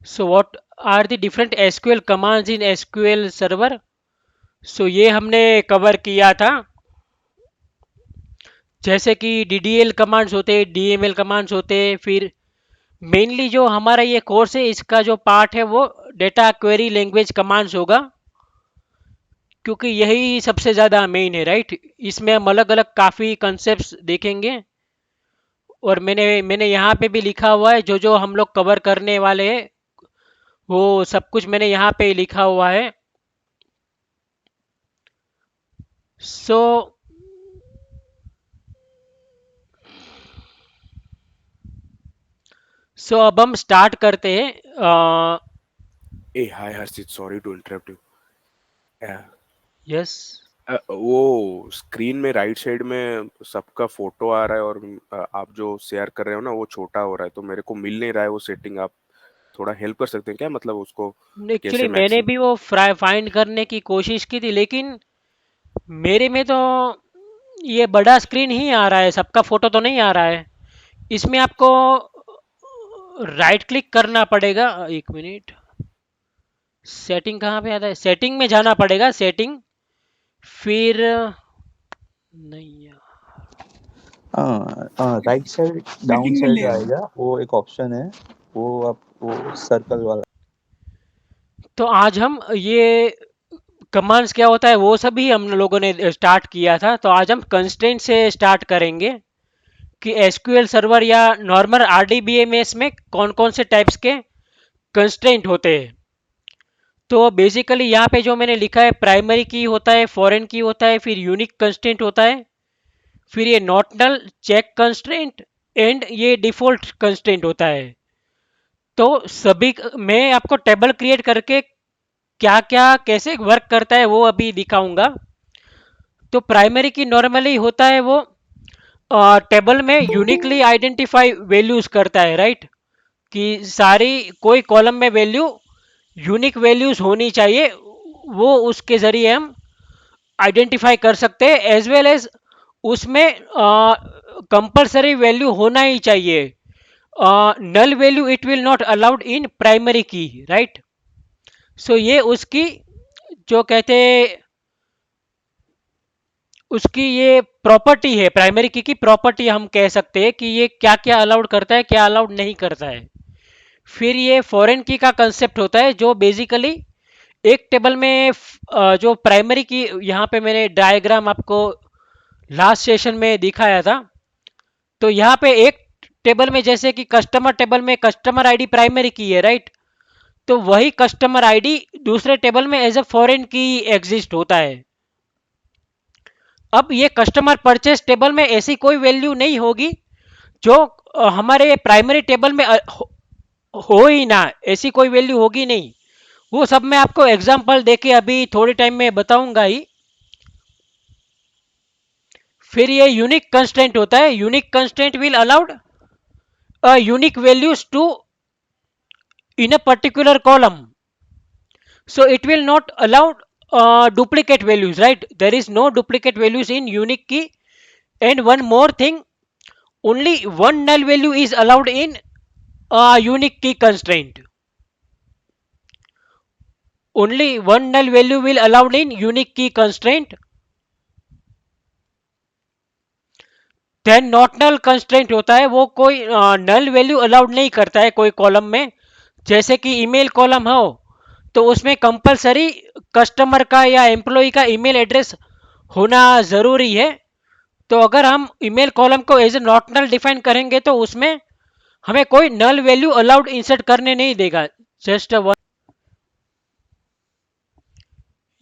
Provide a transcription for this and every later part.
So what are the different SQL commands in SQL server? So ये हमने cover किया था, जैसे कि डीडीएल कमांड्स होते हैं, डीएमएल कमांड्स होते हैं। फिर मेनली जो हमारा ये कोर्स है इसका जो पार्ट है वो डेटा क्वेरी लैंग्वेज कमांड्स होगा, क्योंकि यही सबसे ज़्यादा मेन है, राइट। इसमें हम अलग अलग काफ़ी कंसेप्ट देखेंगे, और मैंने मैंने यहाँ पे भी लिखा हुआ है जो जो हम लोग कवर करने वाले हैं, वो सब कुछ मैंने यहाँ पे लिखा हुआ है। सो सो अब हम स्टार्ट करते हैं। Uh hi Harshit, sorry to interrupt you. Yes. वो स्क्रीन में राइट साइड में सबका फोटो आ रहा है, और आप जो शेयर कर रहे हो ना वो छोटा हो रहा है, तो मेरे को मिल नहीं रहा है वो सेटिंग। आप थोड़ा हेल्प कर सकते हैं क्या, मतलब उसको कैसे एक्चुअली मैंने मैक्सिमम? भी वो फाइंड करने की कोशिश की थी, लेकिन मेरे में तो ये बड़ा स्क्रीन ही आ रहा है, सबका फोटो तो नहीं आ रहा है। इसमें आपको राइट क्लिक करना पड़ेगा। एक मिनट, सेटिंग कहाँ पे आता है? सेटिंग में जाना पड़ेगा, सेटिंग। फिर नहीं यार। हाँ, राइट साइड डाउन सेटिंग में साइड ले आओ। आएगा, वो एक ऑप्शन है, वो आप वो सर्कल वाला। तो आज हम ये कमांड्स क्या होता है वो सभी हम लोगों ने स्टार्ट किया था, तो आज हम कंस्ट्रेंट से स्टार्ट करेंगे कि एसक्यूएल सर्वर या नॉर्मल आरडीबीएमएस में कौन कौन से टाइप्स के कंस्ट्रेंट होते हैं। तो बेसिकली यहाँ पे जो मैंने लिखा है, प्राइमरी की होता है, फॉरेन की होता है, फिर यूनिक कंस्ट्रेंट होता है, फिर ये नॉट चेक कंस्ट्रेंट, एंड ये डिफॉल्ट कंस्ट्रेंट होता है। तो सभी मैं आपको टेबल क्रिएट करके क्या क्या कैसे वर्क करता है वो अभी दिखाऊंगा। तो प्राइमरी की नॉर्मली होता है वो टेबल में यूनिकली आइडेंटिफाई वैल्यूज करता है, राइट। कि सारी कोई कॉलम में वैल्यू यूनिक वैल्यूज होनी चाहिए, वो उसके जरिए हम आइडेंटिफाई कर सकते हैं। एज वेल एज उसमें कंपलसरी वैल्यू होना ही चाहिए। Null value it will not allowed in primary key, right. So ये उसकी जो कहते उसकी ये प्रॉपर्टी है, प्राइमरी की प्रॉपर्टी हम कह सकते हैं कि ये क्या क्या अलाउड करता है, क्या अलाउड नहीं करता है। फिर ये फॉरेन की का कंसेप्ट होता है, जो बेसिकली एक टेबल में जो प्राइमरी की, यहाँ पे मैंने डायग्राम आपको लास्ट सेशन में दिखाया था। तो यहाँ पे एक टेबल में, जैसे कि कस्टमर टेबल में कस्टमर आईडी प्राइमरी की है, राइट। तो वही कस्टमर आईडी दूसरे टेबल में एज अ फॉरेन की एग्जिस्ट होता है। अब ये कस्टमर परचेस टेबल में ऐसी कोई वैल्यू नहीं होगी जो हमारे प्राइमरी टेबल में हो ही ना, ऐसी कोई वैल्यू होगी नहीं। वो सब मैं आपको एग्जांपल देके अभी थोड़े टाइम में बताऊंगा ही। फिर ये यूनिक कंस्ट्रेंट होता है। Unique constraint will allowed unique values to in a particular column, so it will not allow duplicate values, right. There is no duplicate values in unique key. And one more thing, only one null value is allowed in unique key constraint. Only one null value will allowed in unique key constraint. Then not null constraint होता है, वो कोई नल value allowed नहीं करता है कोई column में। जैसे कि ईमेल कॉलम हो, तो उसमें कंपलसरी कस्टमर का या एम्प्लॉय का ईमेल एड्रेस होना ज़रूरी है। तो अगर हम ईमेल कॉलम को as a not null define करेंगे तो उसमें हमें कोई नल वैल्यू अलाउड इंसर्ट करने नहीं देगा। Just one.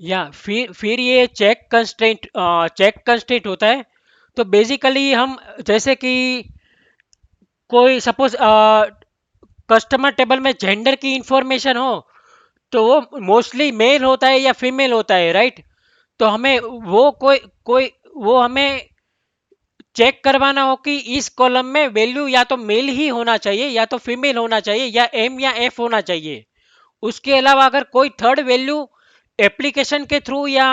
या फिर ये चेक कंस्ट्रेंट होता है। तो बेसिकली हम, जैसे कि कोई सपोज कस्टमर टेबल में जेंडर की इंफॉर्मेशन हो, तो वो मोस्टली मेल होता है या फीमेल होता है, राइट। तो हमें वो कोई कोई वो हमें चेक करवाना हो कि इस कॉलम में वैल्यू या तो मेल ही होना चाहिए या तो फीमेल होना चाहिए या एम या एफ होना चाहिए। उसके अलावा अगर कोई थर्ड वैल्यू एप्लीकेशन के थ्रू या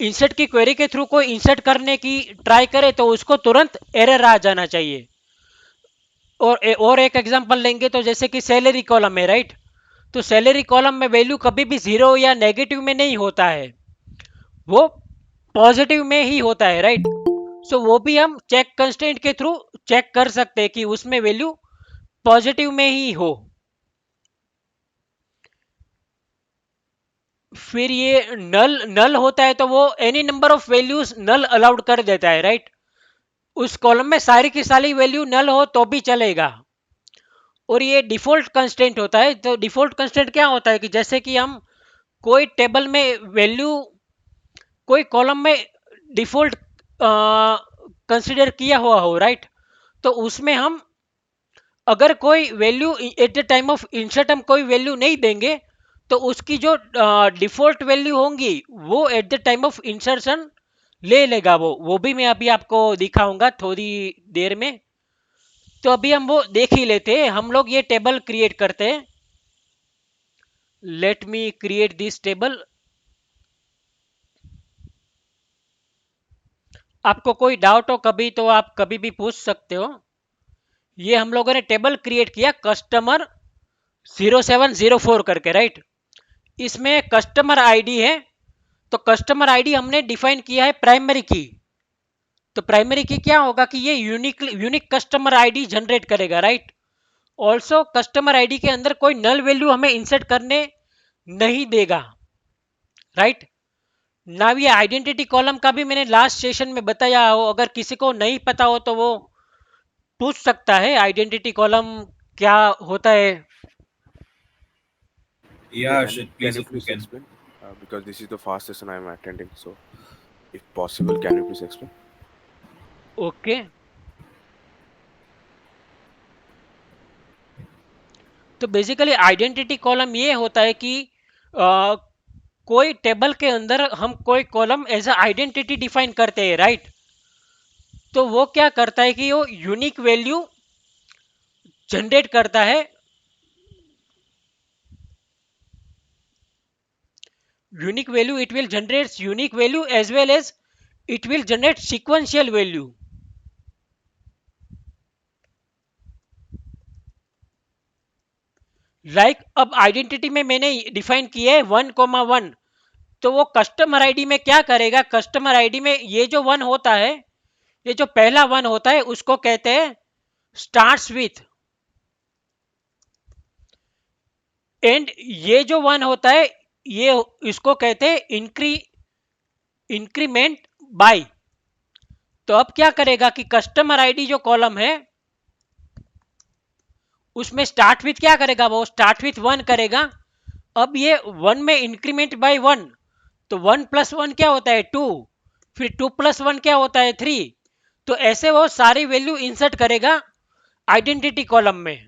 इंसर्ट की क्वेरी के थ्रू कोई इंसर्ट करने की ट्राई करे तो उसको तुरंत एरर आ जाना चाहिए। और एक एग्जांपल लेंगे तो जैसे कि सैलरी कॉलम है, राइट? तो सैलरी कॉलम में वैल्यू कभी भी जीरो या नेगेटिव में नहीं होता है, वो पॉजिटिव में ही होता है, राइट? सो वो भी हम चेक कंस्ट्रेंट के थ्रू चेक कर सकते हैं कि उसमें वैल्यू पॉजिटिव में ही हो। फिर ये नल नल होता है तो वो any number of values null allowed कर देता है, राइट? उस कॉलम में सारी की सारी वैल्यू नल हो तो भी चलेगा। और ये डिफॉल्ट कंस्ट्रेंट होता है। तो डिफॉल्ट कंस्ट्रेंट क्या होता है कि जैसे कि हम कोई टेबल में वैल्यू, कोई कॉलम में डिफॉल्ट कंसिडर किया हुआ हो, राइट? तो उसमें हम अगर कोई value at the time of insert हम कोई वैल्यू नहीं देंगे तो उसकी जो डिफॉल्ट वैल्यू होंगी वो at the time of insertion ले लेगा। वो भी मैं अभी आपको दिखाऊंगा थोड़ी देर में। तो अभी हम वो देख ही लेते हैं। हम लोग ये टेबल क्रिएट करते हैं। Let me create this table. आपको कोई डाउट हो कभी तो आप कभी भी पूछ सकते हो। ये हम लोगों ने टेबल क्रिएट किया कस्टमर 0704 करके, राइट? इसमें कस्टमर आईडी है। तो कस्टमर आईडी हमने डिफाइन किया है प्राइमरी की। तो प्राइमरी की क्या होगा कि ये यूनिक कस्टमर आईडी जनरेट करेगा, राइट? ऑल्सो कस्टमर आईडी के अंदर कोई नल वैल्यू हमें इंसर्ट करने नहीं देगा, राइट? ना ये आइडेंटिटी कॉलम का भी मैंने लास्ट सेशन में बताया हो, अगर किसी को नहीं पता हो तो वो पूछ सकता है आइडेंटिटी कॉलम क्या होता है। Yeah, Yeah, Arshit, can please, you if you please can. explain? Because this is the first session I am attending, so if possible, can you please explain? Okay, तो बेसिकली आइडेंटिटी कॉलम ये होता है कि कोई table के अंदर हम कोई column as a identity define करते हैं, राइट? तो वो क्या करता है कि वो यूनिक वैल्यू जनरेट करता है। Unique value, it will generate unique value as well as it will generate sequential value. Like अब आइडेंटिटी में मैंने डिफाइन किया है 1,1। तो वो कस्टमर आईडी में क्या करेगा, कस्टमर आईडी में ये जो वन होता है, ये जो पहला वन होता है उसको कहते हैं स्टार्ट्स विथ। एंड ये जो वन होता है ये इसको कहते हैं इंक्रीमेंट बाय। तो अब क्या करेगा कि कस्टमर आईडी जो कॉलम है उसमें स्टार्ट विथ क्या करेगा, वो स्टार्ट विथ 1 करेगा। अब ये 1 में इंक्रीमेंट बाय 1, तो 1 प्लस 1 क्या होता है 2, फिर 2 प्लस 1 क्या होता है 3। तो ऐसे वो सारी वैल्यू इंसर्ट करेगा आइडेंटिटी कॉलम में,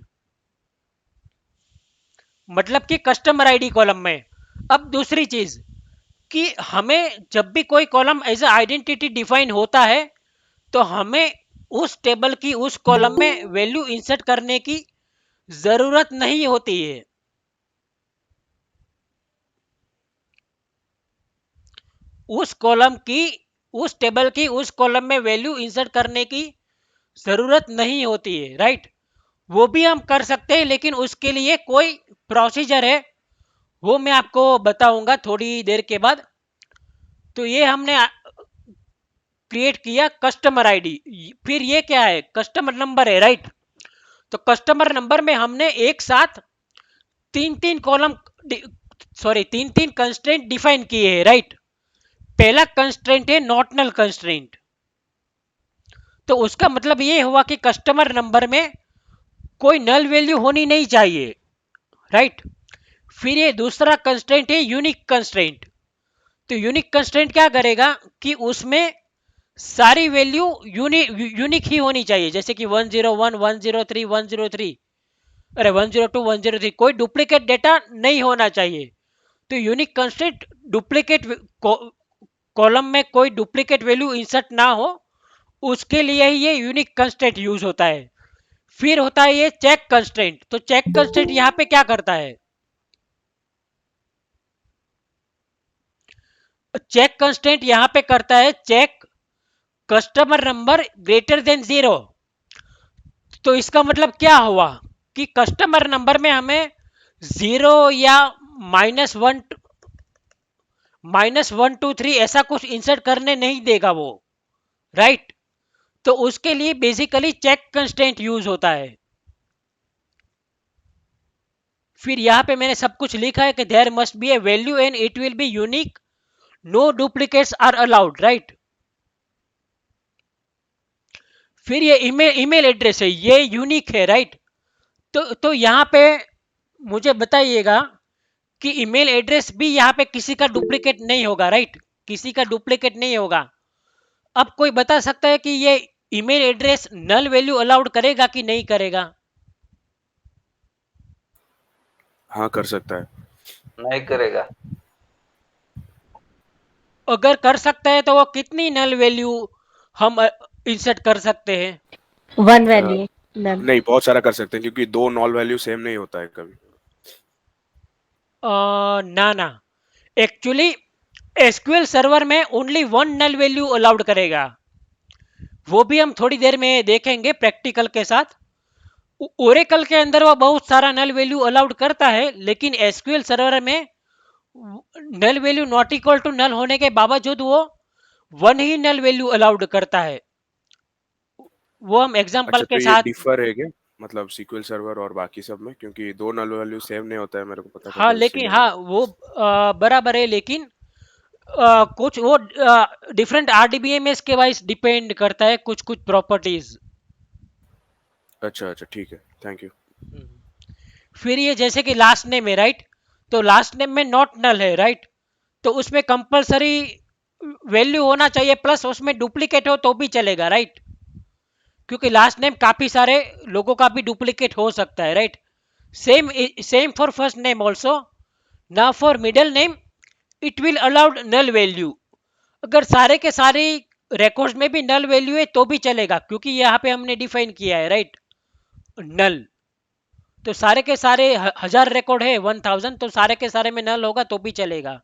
मतलब कि कस्टमर आईडी कॉलम में। अब दूसरी चीज कि हमें जब भी कोई column as a identity define होता है तो हमें उस टेबल की उस कॉलम में वैल्यू इंसर्ट करने की जरूरत नहीं होती है। उस कॉलम की, उस टेबल की उस कॉलम में वैल्यू इंसर्ट करने की जरूरत नहीं होती है, राइट? वो भी हम कर सकते हैं लेकिन उसके लिए कोई प्रोसीजर है, वो मैं आपको बताऊंगा थोड़ी देर के बाद। तो ये हमने क्रिएट किया कस्टमर आईडी। फिर ये क्या है, कस्टमर नंबर है, राइट? तो कस्टमर नंबर में हमने एक साथ तीन तीन कॉलम, सॉरी तीन तीन कंस्ट्रेंट डिफाइन किए हैं, राइट? पहला कंस्ट्रेंट है नॉट नल कंस्ट्रेंट। तो उसका मतलब ये हुआ कि कस्टमर नंबर में कोई नल वैल्यू होनी नहीं चाहिए, राइट? फिर ये दूसरा कंस्ट्रेंट है यूनिक कंस्ट्रेंट। तो यूनिक कंस्ट्रेंट क्या करेगा कि उसमें सारी वैल्यू यूनिक ही होनी चाहिए, जैसे कि 101, 103, 103, अरे 102, 103, कोई डुप्लीकेट डेटा नहीं होना चाहिए। तो यूनिक कंस्ट्रेंट डुप्लीकेट कॉलम में कोई डुप्लीकेट वैल्यू इंसर्ट ना हो, उसके लिए ही ये यूनिक कंस्ट्रेंट यूज होता है। फिर होता है ये चेक कंस्ट्रेंट। तो चेक कंस्ट्रेंट यहां पे क्या करता है, चेक कंस्ट्रेंट यहां पे करता है check customer number greater than 0। तो इसका मतलब क्या हुआ कि कस्टमर नंबर में हमें 0 या -1 -1 2 3 ऐसा कुछ इंसर्ट करने नहीं देगा वो, राइट। तो उसके लिए बेसिकली चेक कंस्ट्रेंट यूज होता है। फिर यहां पे मैंने सब कुछ लिखा है कि there must be a value and it will be unique, no duplicates are allowed, right. फिर ये ईमेल एड्रेस है, ये यूनिक है, राइट। तो यहां पे मुझे बताइएगा कि ईमेल एड्रेस भी यहाँ पे किसी का डुप्लीकेट नहीं होगा, राइट। किसी का डुप्लीकेट नहीं होगा। अब कोई बता सकता है कि ये email address null value allowed करेगा कि नहीं करेगा? हाँ कर सकता है। नहीं करेगा। अगर कर सकता है तो वो कितनी नल वैल्यू हम इंसर्ट कर सकते हैं? 1 वैल्यू नल। नहीं, बहुत सारा कर सकते हैं क्योंकि दो नॉल वैल्यू सेम नहीं होता है कभी। ना ना, एक्चुअली एसक्यूएल सर्वर में ओनली 1 नल वैल्यू अलाउड करेगा। वो भी हम थोड़ी देर में देखेंगे प्रैक्टिकल के साथ। ओरेकल के अंदर वो बहुत सारा नल वैल्यू अलाउड करता है, लेकिन एसक्यूएल सर्वर में null value not equal to null होने के बावजूद वो 1 ही नल वैल्यू अलाउड करता है। वो हम एग्जांपल अच्छा, के तो ये साथ। डिफर है क्या मतलब सीक्वल सर्वर और बाकी सब में? क्योंकि दो नल वैल्यू सेम नहीं होता है, मेरे को पता था, हाँ तो लेकिन इसीलिए। हाँ वो बराबर है, लेकिन कुछ वो डिफरेंट आरडीबीएमएस के वाइज डिपेंड करता है, कुछ कुछ प्रॉपर्टीज। अच्छा अच्छा, ठीक है, थैंक यू। फिर ये जैसे कि लास्ट नेम है, राइट। तो लास्ट नेम में नॉट नल है, राइट। तो उसमें कंपलसरी वैल्यू होना चाहिए, प्लस उसमें डुप्लीकेट हो तो भी चलेगा, राइट। क्योंकि लास्ट नेम काफी सारे लोगों का भी डुप्लीकेट हो सकता है, right. Same same for first name also. ना for middle name it will allowed null value. अगर सारे के सारे रिकॉर्ड्स में भी नल वैल्यू है तो भी चलेगा, क्योंकि यहाँ पे हमने डिफाइन किया है, राइट, नल। तो सारे के सारे 1000 रिकॉर्ड है, 1000, तो सारे के सारे में नल होगा तो भी चलेगा।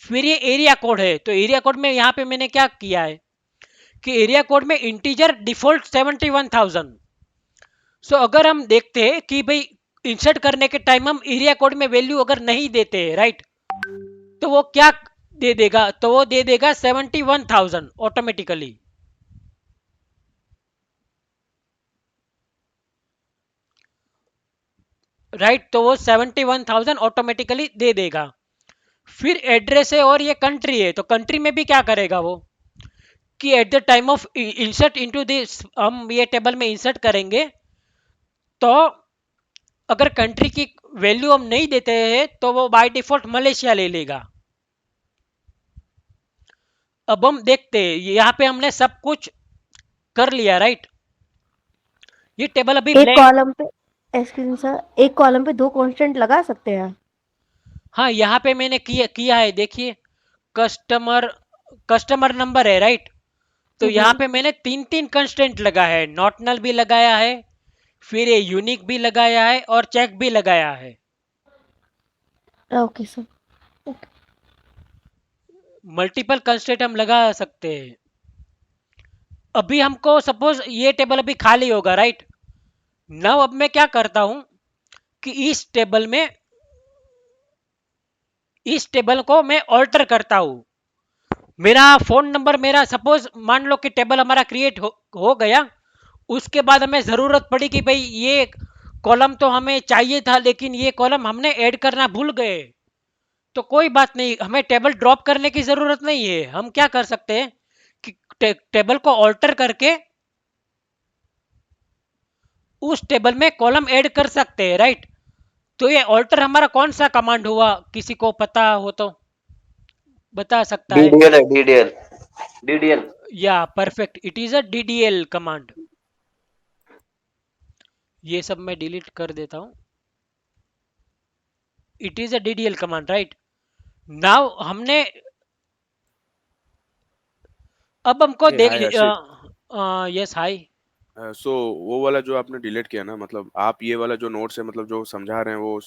फिर ये एरिया कोड है, तो एरिया कोड में यहाँ पे मैंने क्या किया है कि एरिया कोड में इंटीजर डिफॉल्ट 71,000। सो अगर हम देखते हैं कि भाई इंसर्ट करने के टाइम हम एरिया कोड में वैल्यू अगर नहीं देते हैं, राइट, तो वो क्या दे देगा? तो वो दे देगा 71,000 ऑटोमेटिकली, राइट। तो वो 71,000 ऑटोमेटिकली दे देगा। फिर एड्रेस है और ये कंट्री है, तो कंट्री में भी क्या करेगा वो कि at the time of insert into this, हम ये टेबल में इंसर्ट करेंगे, तो अगर कंट्री की वैल्यू हम नहीं देते हैं तो वो बाय डिफॉल्ट मलेशिया ले लेगा। अब हम देखते हैं, यहाँ पे हमने सब कुछ कर लिया, राइट। ये टेबल अभी एक ब्लैंक। कॉलम पे, एक्सक्यूज मी सर, एक कॉलम पे 2 कांस्टेंट लगा सकते हैं। हाँ यहाँ पे मैंने किया है, देखिए। कस्टमर कस्टमर नंबर है, राइट। तो यहाँ पे मैंने 3 कंस्टेंट लगा है, नॉट नल भी लगाया है, फिर ये यूनिक भी लगाया है और चेक भी लगाया है। Okay sir. मल्टीपल कंस्टेंट हम लगा सकते हैं। अभी हमको सपोज ये टेबल अभी खाली होगा, राइट। नाउ अब मैं क्या करता हूं कि इस टेबल को मैं ऑल्टर करता हूं। मेरा फोन नंबर, मेरा सपोज मान लो कि टेबल हमारा क्रिएट हो गया। उसके बाद हमें जरूरत पड़ी कि भाई ये कॉलम तो हमें चाहिए था, लेकिन ये कॉलम हमने ऐड करना भूल गए। तो कोई बात नहीं, हमें टेबल ड्रॉप करने की जरूरत नहीं है। हम क्या कर सकते हैं कि टेबल को ऑल्टर करके उस टेबल में कॉलम ऐड कर सकते हैं, राइट। तो ये ऑल्टर हमारा कौन सा कमांड हुआ, किसी को पता हो तो बता सकता है? डीडीएल है, डीडीएल, डीडीएल। या perfect, it is a DDL command. ये सब मैं डिलीट कर देता हूं। It is a DDL command, right. Now हमने, अब हमको ए देख। हाय हर्षित। Yes hi. सो वो वाला जो आपने डिलीट किया ना, मतलब आप ये वाला जो नोट्स है, मतलब जो समझा रहे हैं वो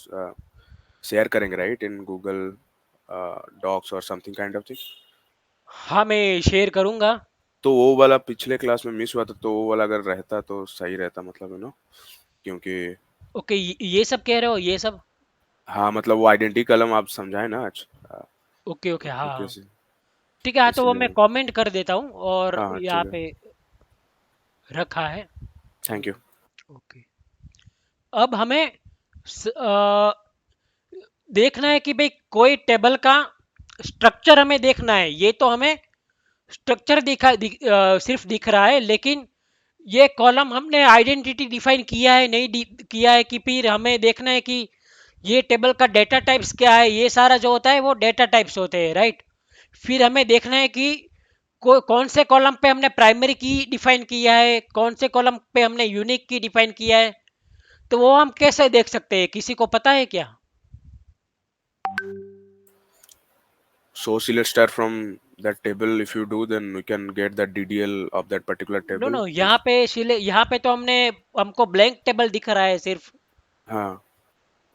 शेयर करेंगे राइट इन गूगल डॉक्स और समथिंग काइंड ऑफ थिंग? हाँ मैं शेयर करूंगा। तो वो वाला पिछले क्लास में मिस हुआ था, तो वो वाला अगर रहता तो सही रहता, मतलब क्योंकि ओके, ये सब कह रहे हो, ये सब? हाँ मतलब वो आइडेंटिटी कॉलम आप समझाए ना आज। ओके ओके, तो हाँ हाँ, कैसे, ठीक है। हाँ, तो वो मैं इसलिए। कमेंट कर देता हूँ और हाँ हाँ यहाँ ठीक है, पे रखा है। Thank you. ओके, अब हमें देखना है कि भाई कोई टेबल का स्ट्रक्चर हमें देखना है। ये तो हमें स्ट्रक्चर सिर्फ दिख रहा है, लेकिन ये कॉलम हमने आइडेंटिटी डिफाइन किया है नहीं किया है, कि फिर हमें देखना है कि ये टेबल का डेटा टाइप्स क्या है। ये सारा जो होता है वो डेटा टाइप्स होते हैं, राइट। फिर हमें देखना है कि कौन से कॉलम पे हमने प्राइमरी की डिफाइन किया है, कौन से कॉलम पे हमने यूनिक की डिफाइन किया है। तो वो हम कैसे देख सकते हैं, किसी को पता है क्या? So select star from that table. If you do, then we can get the DDL of that particular no table. No, यहाँ पे तो हमको ब्लैंक टेबल दिख रहा है सिर्फ। हाँ,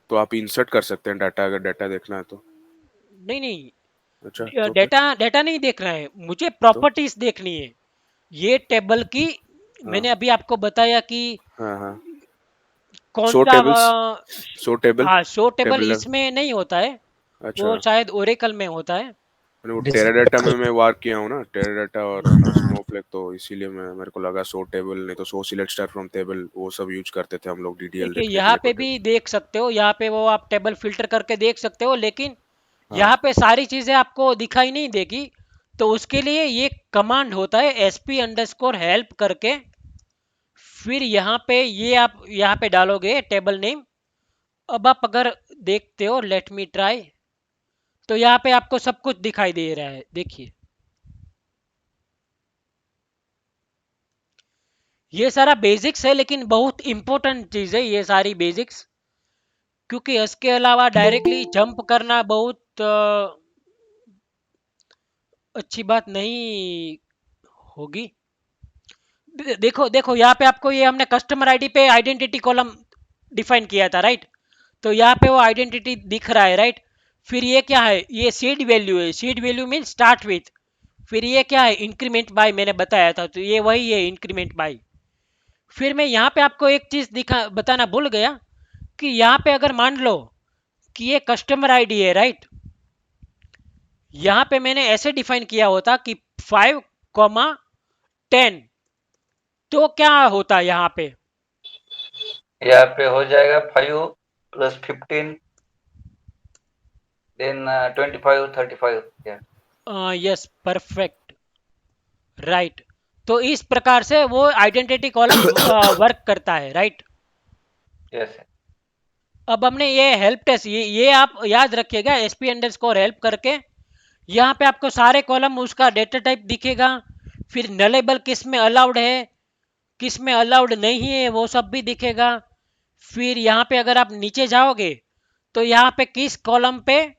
तो आप इंसर्ट कर सकते हैं डाटा, अगर डाटा देखना है तो। नहीं नहीं, अच्छा, तो फिर डेटा डेटा नहीं देखना है, मुझे तो प्रॉपर्टीज देखनी है ये टेबल की। मैंने हाँ अभी आपको बताया कि हाँ हाँ, कौन शो सा टेबल्स, शो टेबल, हाँ, शो टेबल टेबल। इसमें नहीं होता है, अच्छा, वो शायद ओरेकल में होता है। मैंने वो टेराडाटा में मैं वार किया हूँ ना, टेराडाटा और स्नोफ्लेक, तो इसीलिए मेरे को लगा शो टेबल, नहीं तो show select star from table वो सब यूज करते थे हम लोग डीडीएल देखिए, देखने के यहाँ लिए, पे कोई भी टेबल। देख सकते हो, यहाँ पे वो आप टेबल फिल्टर करके देख सकते हो, लेकिन हाँ, यहाँ पे सारी चीजें आपको दिखाई नहीं देगी। तो उसके लिए ये कमांड होता है sp_help करके। फिर यहाँ पे ये आप यहाँ पे डालोगे टेबल नेम। अब आप अगर देखते हो, लेट मी ट्राई, तो यहाँ पे आपको सब कुछ दिखाई दे रहा है, देखिए। ये सारा बेसिक्स है, लेकिन बहुत इंपॉर्टेंट चीज है ये सारी बेसिक्स, क्योंकि इसके अलावा डायरेक्टली जंप करना बहुत अच्छी बात नहीं होगी। देखो देखो, यहाँ पे आपको ये हमने कस्टमर आईडी पे आइडेंटिटी कॉलम डिफाइन किया था, राइट। तो यहाँ पे वो आइडेंटिटी दिख रहा है, राइट। फिर ये क्या है, ये सीड वैल्यू है। Seed value mean start with. फिर ये क्या है, इंक्रीमेंट बाय, मैंने बताया था, तो ये वही है, इंक्रीमेंट बाय। फिर मैं यहाँ पे आपको एक चीज दिखा बताना भूल गया, कि यहाँ पे अगर मान लो कि ये कस्टमर आईडी है, राइट। यहाँ पे मैंने ऐसे डिफाइन किया होता कि 5,10, तो क्या होता यहाँ पे? यहाँ पे हो जाएगा 5 + 15 देन 25 35। Yes, perfect, right. तो इस प्रकार से वो आइडेंटिटी कॉलम वर्क करता है, राइट। यस। अब हमने ये हेल्प टेस्ट, ये आप याद रखिएगा, sp_help करके यहाँ पे आपको सारे कॉलम उसका डेटा टाइप दिखेगा। फिर नलेबल किस में अलाउड है, किस में अलाउड नहीं है, वो सब भी दिखेगा। फिर यहाँ पे अगर आप नीचे जाओगे, तो यहाँ पे किस कॉलम पे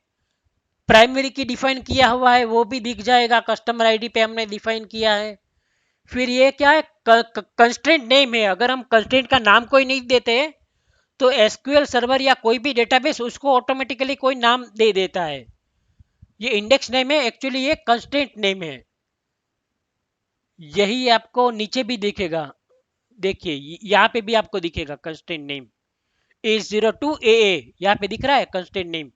प्राइमरी की डिफाइन किया हुआ है वो भी दिख जाएगा, कस्टमर आईडी पे हमने डिफाइन किया है। फिर ये क्या है, कंस्ट्रेंट नेम है। अगर हम कंस्ट्रेंट का नाम कोई नहीं देते, तो एसक्यूएल सर्वर या कोई भी डेटाबेस उसको ऑटोमेटिकली कोई नाम दे देता है। ये इंडेक्स नेम है, एक्चुअली ये कंस्ट्रेंट नेम है। यही आपको नीचे भी दिखेगा, देखिए यहाँ पे भी आपको दिखेगा कंस्ट्रेंट नेम A02AA, यहाँ पे दिख रहा है कंस्ट्रेंट नेम।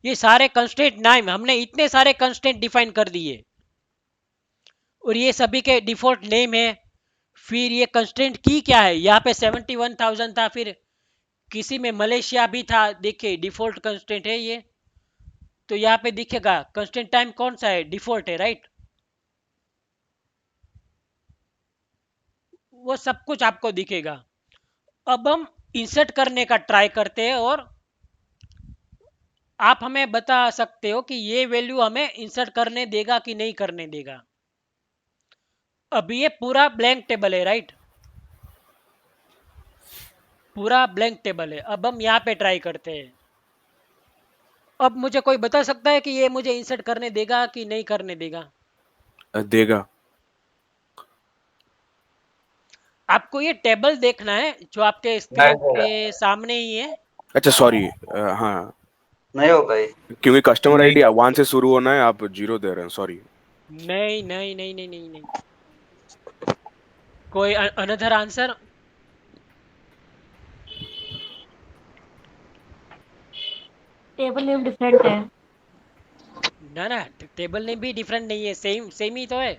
ये सारे कंस्ट्रेंट नाम हमने इतने सारे कंस्ट्रेंट डिफाइन कर दिए, और ये सभी के डिफॉल्ट नेम है। फिर ये कंस्ट्रेंट की क्या है, यहाँ पे 71,000 था, फिर किसी में मलेशिया भी था, देखिए डिफॉल्ट कंस्ट्रेंट है ये। तो यहाँ पे दिखेगा कंस्टेंट टाइम कौन सा है, डिफॉल्ट है, राइट। वो सब कुछ आपको दिखेगा। अब हम इंसर्ट करने का ट्राई करते हैं, और आप हमें बता सकते हो कि ये वैल्यू हमें इंसर्ट करने देगा कि नहीं करने देगा। अभी ये पूरा ब्लैंक टेबल है, राइट, पूरा ब्लैंक टेबल है। अब हम यहाँ पे ट्राई करते हैं। अब मुझे कोई बता सकता है कि ये मुझे इंसर्ट करने देगा कि नहीं करने देगा? देगा। आपको ये टेबल देखना है जो आपके स्क्रीन के सामने ही है। अच्छा सॉरी, हाँ नहीं होगा ये, क्योंकि कस्टमर आईडी 1 से शुरू होना है, आप 0 दे रहे हैं, सॉरी। नहीं नहीं नहीं नहीं नहीं नहीं, कोई another answer? Table name different है। ना ना, टेबल नेम भी डिफरेंट नहीं है, सेम सेम ही तो है।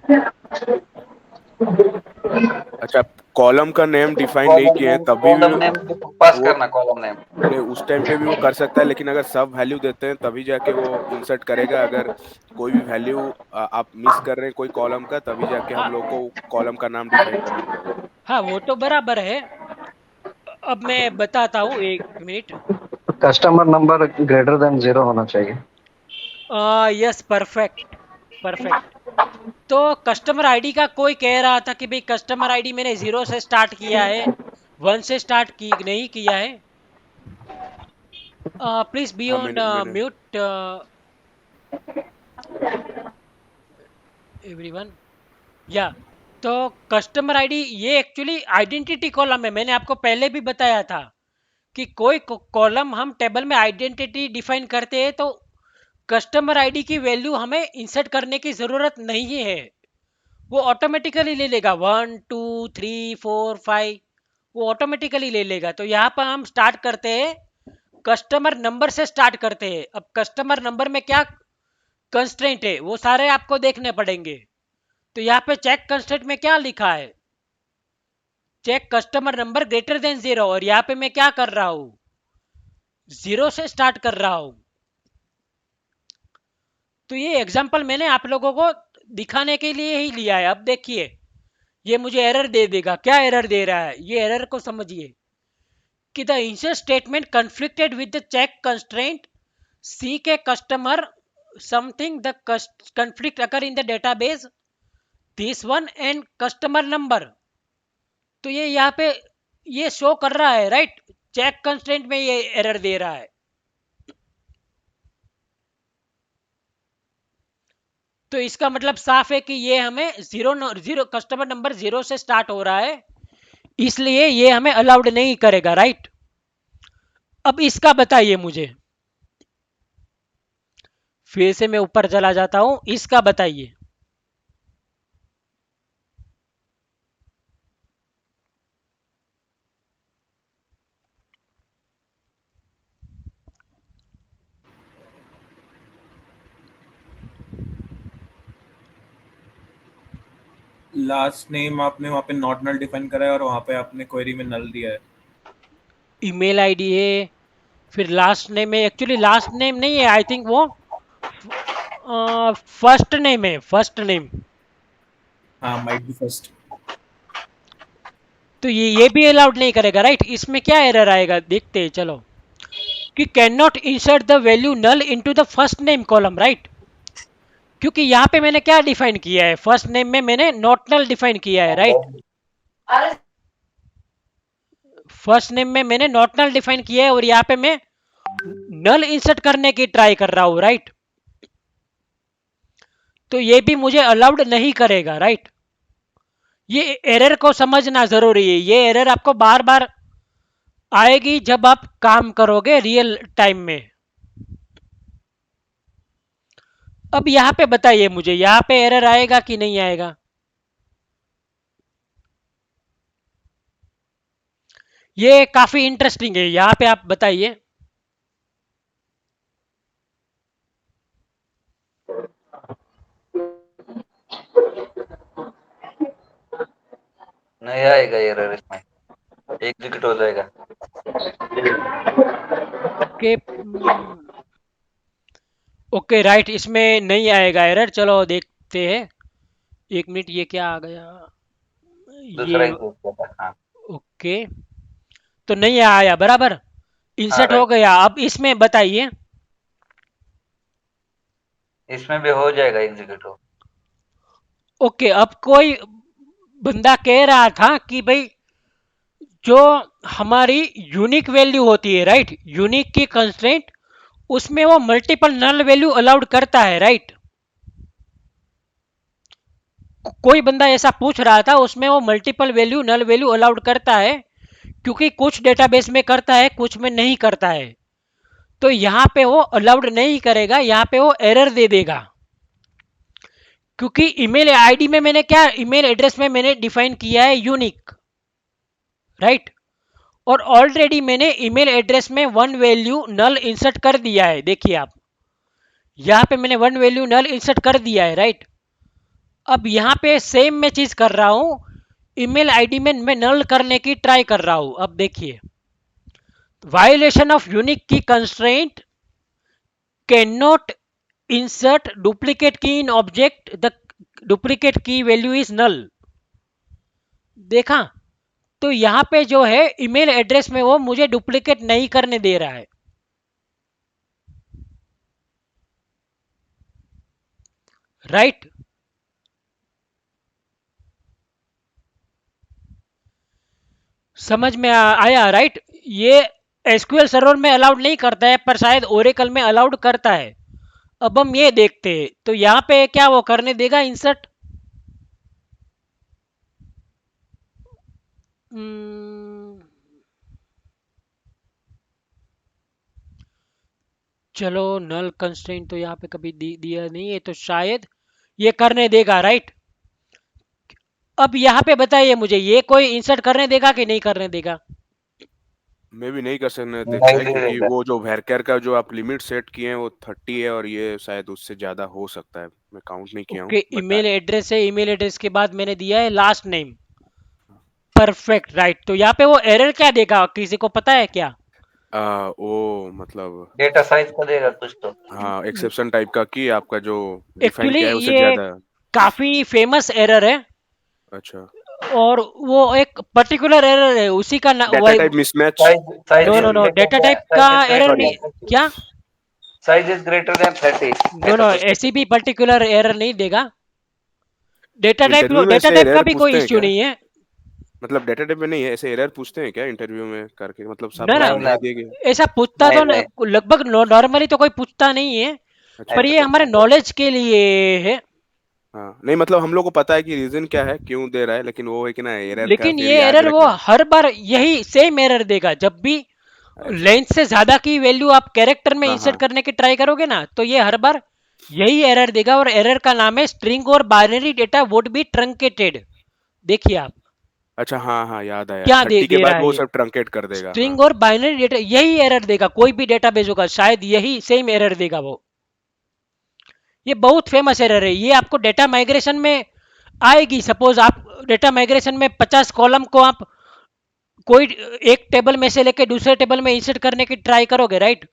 अच्छा, कॉलम का नेम डिफाइन नहीं कॉलम किए हैं नेम, तभी भी कॉलम नेम पास वो करना, कॉलम नेम। नहीं, उस टाइम पे भी वो कर सकता है, लेकिन अगर सब वैल्यू देते हैं तभी जाके वो इंसर्ट करेगा। अगर कोई भी वैल्यू आप मिस कर रहे हैं कोई कॉलम का, तभी जाके हम हाँ लोग को कॉलम का नाम डिफाइन करना पड़ेगा। हाँ, वो तो बराबर है। अब मैं बताता हूँ, एक minute. Customer number greater than 0 होना चाहिए। Yes, perfect perfect. तो कस्टमर आईडी का कोई कह रहा था कि भाई कस्टमर आईडी मैंने 0 से स्टार्ट किया है, 1 से स्टार्ट की नहीं किया है। प्लीज बी हाँ, ऑन मैंने म्यूट एवरीवन। या तो कस्टमर आईडी ये एक्चुअली आइडेंटिटी कॉलम है। मैंने आपको पहले भी बताया था कि कोई कॉलम हम टेबल में आइडेंटिटी डिफाइन करते हैं तो कस्टमर आईडी की वैल्यू हमें इंसर्ट करने की जरूरत नहीं है, वो ऑटोमेटिकली ले लेगा। 1 2 3 4 5 वो ऑटोमेटिकली ले लेगा। तो यहाँ पर हम स्टार्ट करते हैं, कस्टमर नंबर से स्टार्ट करते हैं। अब कस्टमर नंबर में क्या कंस्ट्रेंट है वो सारे आपको देखने पड़ेंगे। तो यहाँ पे चेक कंस्ट्रेंट में क्या लिखा है, check customer number greater than 0, और यहाँ पे मैं क्या कर रहा हूं, 0 से स्टार्ट कर रहा हूं। तो ये एग्जांपल मैंने आप लोगों को दिखाने के लिए ही लिया है। अब देखिए ये मुझे एरर दे देगा। क्या एरर दे रहा है, ये एरर को समझिए कि the insert statement conflicted with the check constraint C K customer something the conflict occur in the database this one and customer number. तो ये यहाँ पे ये शो कर रहा है, राइट। चेक कंस्ट्रेंट में ये एरर दे रहा है। तो इसका मतलब साफ है कि ये हमें जीरो कस्टमर नंबर 0 से स्टार्ट हो रहा है, इसलिए ये हमें अलाउड नहीं करेगा, राइट। अब इसका बताइए मुझे, फिर से मैं ऊपर चला जाता हूं, इसका बताइए। लास्ट नेम आपने वहाँ पे नॉट नल डिफाइन करा है और वहाँ पे आपने क्वेरी में नल दिया है। ईमेल आईडी है, फिर लास्ट नेम है। एक्चुअली लास्ट नेम नहीं है, आई थिंक वो फर्स्ट नेम है, फर्स्ट नेम। हाँ, माइट बी फर्स्ट। तो ये भी अलाउड नहीं करेगा, राइट। इसमें क्या एरर आएगा देखते हैं, चलो। कि can not insert the value null into the first name column, right. क्योंकि यहाँ पे मैंने क्या डिफाइन किया है, फर्स्ट नेम में मैंने नॉट नल डिफाइन किया है, राइट। फर्स्ट नेम में मैंने नॉट नल डिफाइन किया है और यहाँ पे मैं नल इंसर्ट करने की ट्राई कर रहा हूं, राइट। तो ये भी मुझे अलाउड नहीं करेगा, राइट। ये एरर को समझना जरूरी है। ये एरर आपको बार बार आएगी जब आप काम करोगे रियल टाइम में। अब यहाँ पे बताइए मुझे, यहाँ पे एरर आएगा कि नहीं आएगा। ये काफी इंटरेस्टिंग है, यहाँ पे आप बताइए। नहीं आएगा एरर, इसमें एग्जीक्यूट हो जाएगा। ओके ओके, राइट, इसमें नहीं आएगा एरर। चलो देखते हैं, एक मिनट, ये क्या आ गया, दूसरा ये ही हाँ। ओके। तो नहीं आया, बराबर इंसर्ट हो राइट, गया। अब इसमें बताइए, इसमें भी हो जाएगा एग्जीक्यूट। ओके। अब कोई बंदा कह रहा था कि भाई जो हमारी यूनिक वैल्यू होती है, राइट, यूनिक की कंस्ट्रेंट, उसमें वो मल्टीपल नल वैल्यू अलाउड करता है, राइट। कोई बंदा ऐसा पूछ रहा था, उसमें वो multiple value null value allowed करता है, क्योंकि कुछ डेटाबेस में करता है, कुछ में नहीं करता है। तो यहाँ पे वो अलाउड नहीं करेगा, यहाँ पे वो एरर दे देगा क्योंकि ईमेल आईडी में मैंने क्या, ईमेल एड्रेस में मैंने डिफाइन किया है यूनिक, राइट। और ऑलरेडी मैंने ईमेल एड्रेस में वन वैल्यू नल इंसर्ट कर दिया है, देखिए आप यहाँ पे मैंने वन वैल्यू नल इंसर्ट कर दिया है, राइट। अब यहाँ पे सेम मैं चीज कर रहा हूं, ईमेल आईडी में मैं नल करने की ट्राई कर रहा हूं। अब देखिए, वायोलेशन ऑफ यूनिक की constraint, can not insert duplicate की इन ऑब्जेक्ट, द डुप्लीकेट की वैल्यू इज नल। देखा, तो यहां पे जो है ईमेल एड्रेस में वो मुझे डुप्लीकेट नहीं करने दे रहा है, राइट। समझ में आया, राइट। ये एसक्यूएल सर्वर में अलाउड नहीं करता है, पर शायद ओरेकल में अलाउड करता है। अब हम ये देखते हैं, तो यहाँ पे क्या वो करने देगा इंसर्ट? चलो, नल कंस्ट्रेंट तो यहाँ पे कभी दिया नहीं है, तो शायद ये करने देगा, राइट। अब यहाँ पे बताइए मुझे, ये कोई इंसर्ट करने देगा कि नहीं करने देगा? मैं भी नहीं कर सकने देखता नहीं है, क्योंकि देगा। वो जो वेरकर का जो आप लिमिट सेट किए हैं वो 30 है, और ये शायद उससे ज्यादा हो सकता है। मैं काउंट नहीं किया हूँ, ओके, बट ईमेल एड्रेस है, ईमेल एड्रेस के बाद मैंने दिया है लास्ट नेम, परफेक्ट, राइट। तो यहाँ पे वो एरर क्या देगा, किसी को पता है क्या? वो मतलब डेटा साइज का देगा कुछ तो। हाँ, एक्सेप्शन टाइप का, कि आपका जो डिफाइन एक्चुअली किया है उससे ये ज्यादा। काफी फेमस एरर है, अच्छा, और वो एक पर्टिकुलर एरर है, उसी का data type mismatch. Size no no no, data type का एरर नहीं, क्या? Size is greater than 30। No no, ऐसी भी पर्टिकुलर एरर नहीं देगा। डेटा इंटरव्यू में टाइप ऐसे का एरर भी कोई पूछते हैं इश्यू क्या? नहीं है। मतलब डेटा टाइप में नहीं है, ऐसे एरर पूछते हैं क्या इंटरव्यू में करके? मतलब सब ना ना, सामने ही दिए गए। ऐसा पूछता तो नहीं, लगभग नॉर्मली तो कोई पूछता नहीं है, अच्छा, पर ये हमारे नॉलेज के लिए है। हाँ, नहीं मतलब हम लोग को पता है कि रीजन क्या है, क्यों दे रहा है, लेकिन वो है कि ना एरर का लेकिन फिर ये याद एरर वो रखना। हर बार यही सेम एरर देगा, जब भी अच्छा, लेंथ से ज्यादा की वैल्यू आप कैरेक्टर में हाँ इंसर्ट हाँ, करने की ट्राई करोगे ना, तो ये हर बार यही एरर देगा, और एरर का नाम है स्ट्रिंग और binary data would be truncated. देखिए आप अच्छा, हाँ हाँ, याद आया, क्या 30 के दे रहा बाद है, वो ये सब ट्रंकेट कर देगा। हाँ, स्ट्रिंग और बाइनरी डेटा, यही एरर देगा, कोई भी डेटाबेस होगा शायद यही सेम एरर देगा वो। ये बहुत फेमस एरर है, ये आपको डेटा माइग्रेशन में आएगी। सपोज आप डेटा माइग्रेशन में 50 कॉलम को आप कोई एक टेबल में से लेके दूसरे टेबल में इंसर्ट करने की ट्राई करोगे, राइट।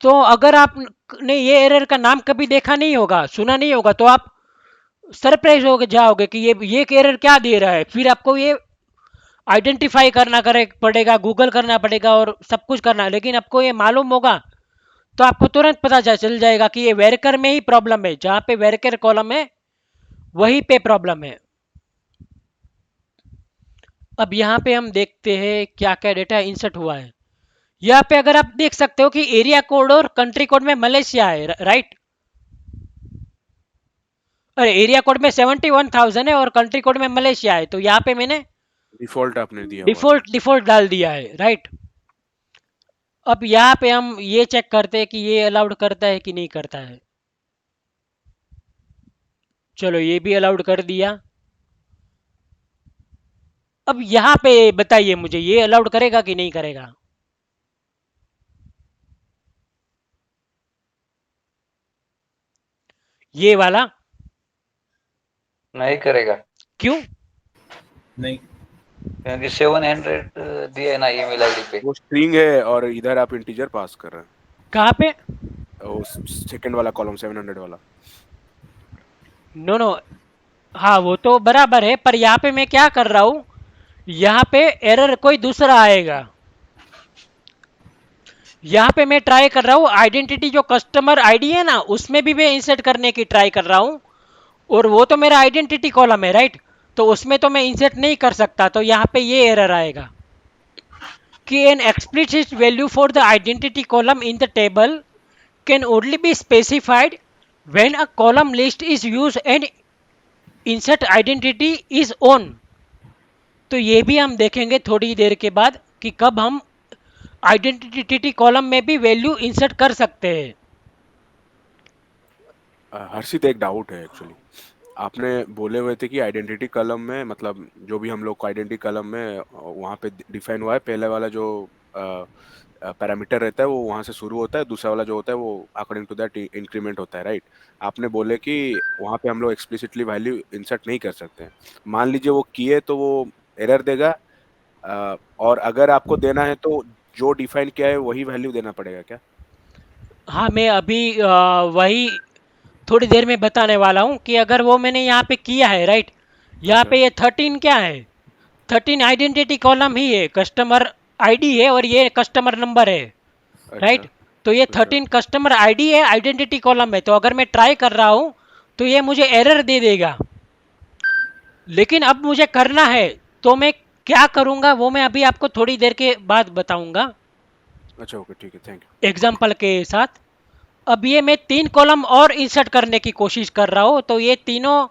तो अगर आपने ये एरर का नाम कभी देखा नहीं होगा, सुना नहीं होगा, तो आप सरप्राइज हो जाओगे कि ये एरर क्या दे रहा है। फिर आपको ये आइडेंटिफाई करना पड़ेगा, गूगल करना पड़ेगा और सब कुछ करना। लेकिन आपको ये मालूम होगा तो आपको तुरंत पता चल जाएगा कि ये वेरकर में ही प्रॉब्लम है, जहां पे वेरकर कॉलम है वहीं पे प्रॉब्लम है। अब यहाँ पे हम देखते हैं क्या क्या डेटा इंसर्ट हुआ है। यहाँ पे अगर आप देख सकते हो कि एरिया कोड और कंट्री कोड में मलेशिया है, राइट। अरे, एरिया कोड में 71,000 है और कंट्री कोड में मलेशिया है, तो यहाँ पे मैंने डिफॉल्ट आपने दिया हुआ था। डिफॉल्ट डाल दिया है, राइट। अब यहाँ पे हम ये चेक करते हैं कि ये अलाउड करता है कि नहीं करता है। चलो, ये भी अलाउड कर दिया। अब यहाँ पे बताइए मुझे, ये अलाउड करेगा कि नहीं करेगा? ये वाला नहीं करेगा, क्यों? नहीं, क्योंकि 700 दिया है ना ईमेल आईडी पे। वो स्ट्रिंग है और इधर आप इंटीजर पास कर रहे कहाँ पे? हैं, वो सेकंड वाला कॉलम 700 वाला। नो नो, हाँ वो तो बराबर है, पर यहाँ पे मैं क्या कर रहा हूँ, यहाँ पे एरर कोई दूसरा आएगा। यहाँ पे मैं ट्राई कर रहा हूँ आइडेंटिटी, जो कस्टमर आईडी है ना, उसमें भी मैं इंसर्ट करने की ट्राई कर रहा हूँ, और वो तो मेरा आइडेंटिटी कॉलम है, राइट। तो उसमें तो मैं इंसर्ट नहीं कर सकता, तो यहाँ पे ये एरर आएगा कि an explicit value for the identity column in the table can only be specified when a column list is use and insert identity is on. तो ये भी हम देखेंगे थोड़ी देर के बाद कि कब हम आइडेंटिटी कॉलम में भी वैल्यू इंसर्ट कर सकते हैं। हर्षित, एक डाउट है एक्चुअली। आपने बोले हुए थे कि आइडेंटिटी कॉलम में मतलब जो भी हम लोग को आइडेंटिटी कॉलम में वहाँ पे डिफाइन हुआ है, पहले वाला जो पैरामीटर रहता है वो वहाँ से शुरू होता है, दूसरा वाला जो होता है वो अकॉर्डिंग टू दैट इंक्रीमेंट होता है, राइट? आपने बोले कि वहाँ पे हम लोग एक्सप्लिसिटली वैल्यू इंसर्ट नहीं कर सकते हैं। मान लीजिए वो किए तो वो एरर देगा, और अगर आपको देना है तो जो डिफाइन किया है वही वैल्यू देना पड़ेगा क्या? हाँ, मैं अभी वही थोड़ी देर में बताने वाला हूँ कि अगर वो मैंने यहाँ पे किया है, राइट? यहाँ अच्छा पे ये 13 क्या है? 13 आइडेंटिटी कॉलम ही है, कस्टमर आईडी है और ये कस्टमर नंबर है, अच्छा राइट? तो ये अच्छा 13 कस्टमर आईडी है, आइडेंटिटी कॉलम है। तो अगर मैं ट्राई कर रहा हूँ तो ये मुझे एरर दे देगा। लेकिन अब मुझे करना है तो मैं क्या करूँगा वो मैं अभी आपको थोड़ी देर के बाद बताऊँगा अच्छा, ओके, ठीक है, थैंक यू। एग्जाम्पल के साथ। अब ये मैं 3 कॉलम और इंसर्ट करने की कोशिश कर रहा हूँ, तो ये तीनों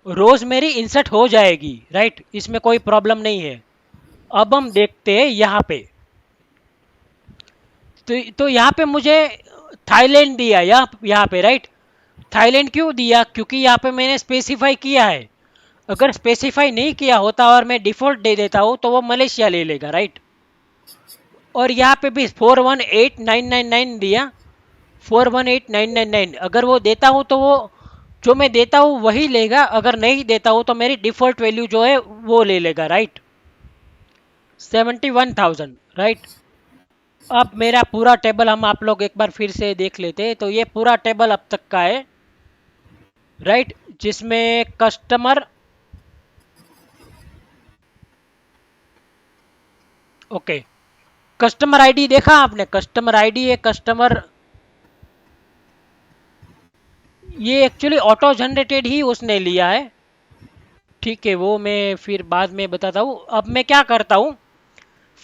रोज मेरी इंसर्ट हो जाएगी, राइट? इसमें कोई प्रॉब्लम नहीं है। अब हम देखते हैं यहाँ पे। तो यहाँ पे मुझे थाईलैंड दिया, यहाँ पे, राइट? थाईलैंड क्यों दिया? क्योंकि यहाँ पे मैंने स्पेसिफाई किया है। अगर स्पेसिफाई नहीं किया होता और मैं डिफॉल्ट दे देता हूँ तो वो मलेशिया ले लेगा, राइट? और यहाँ पे भी 418999 दिया, 418999। अगर वो देता हूँ तो वो जो मैं देता हूँ वही लेगा, अगर नहीं देता हूँ तो मेरी डिफॉल्ट वैल्यू जो है वो ले लेगा, राइट? 71,000, राइट? अब मेरा पूरा टेबल हम आप लोग एक बार फिर से देख लेते हैं। तो ये पूरा टेबल अब तक का है, राइट? जिसमें कस्टमर, ओके, कस्टमर आईडी देखा आपने? कस्टमर आईडी है, कस्टमर, ये एक्चुअली ऑटो जनरेटेड ही उसने लिया है, ठीक है? वो मैं फिर बाद में बताता हूँ। अब मैं क्या करता हूँ,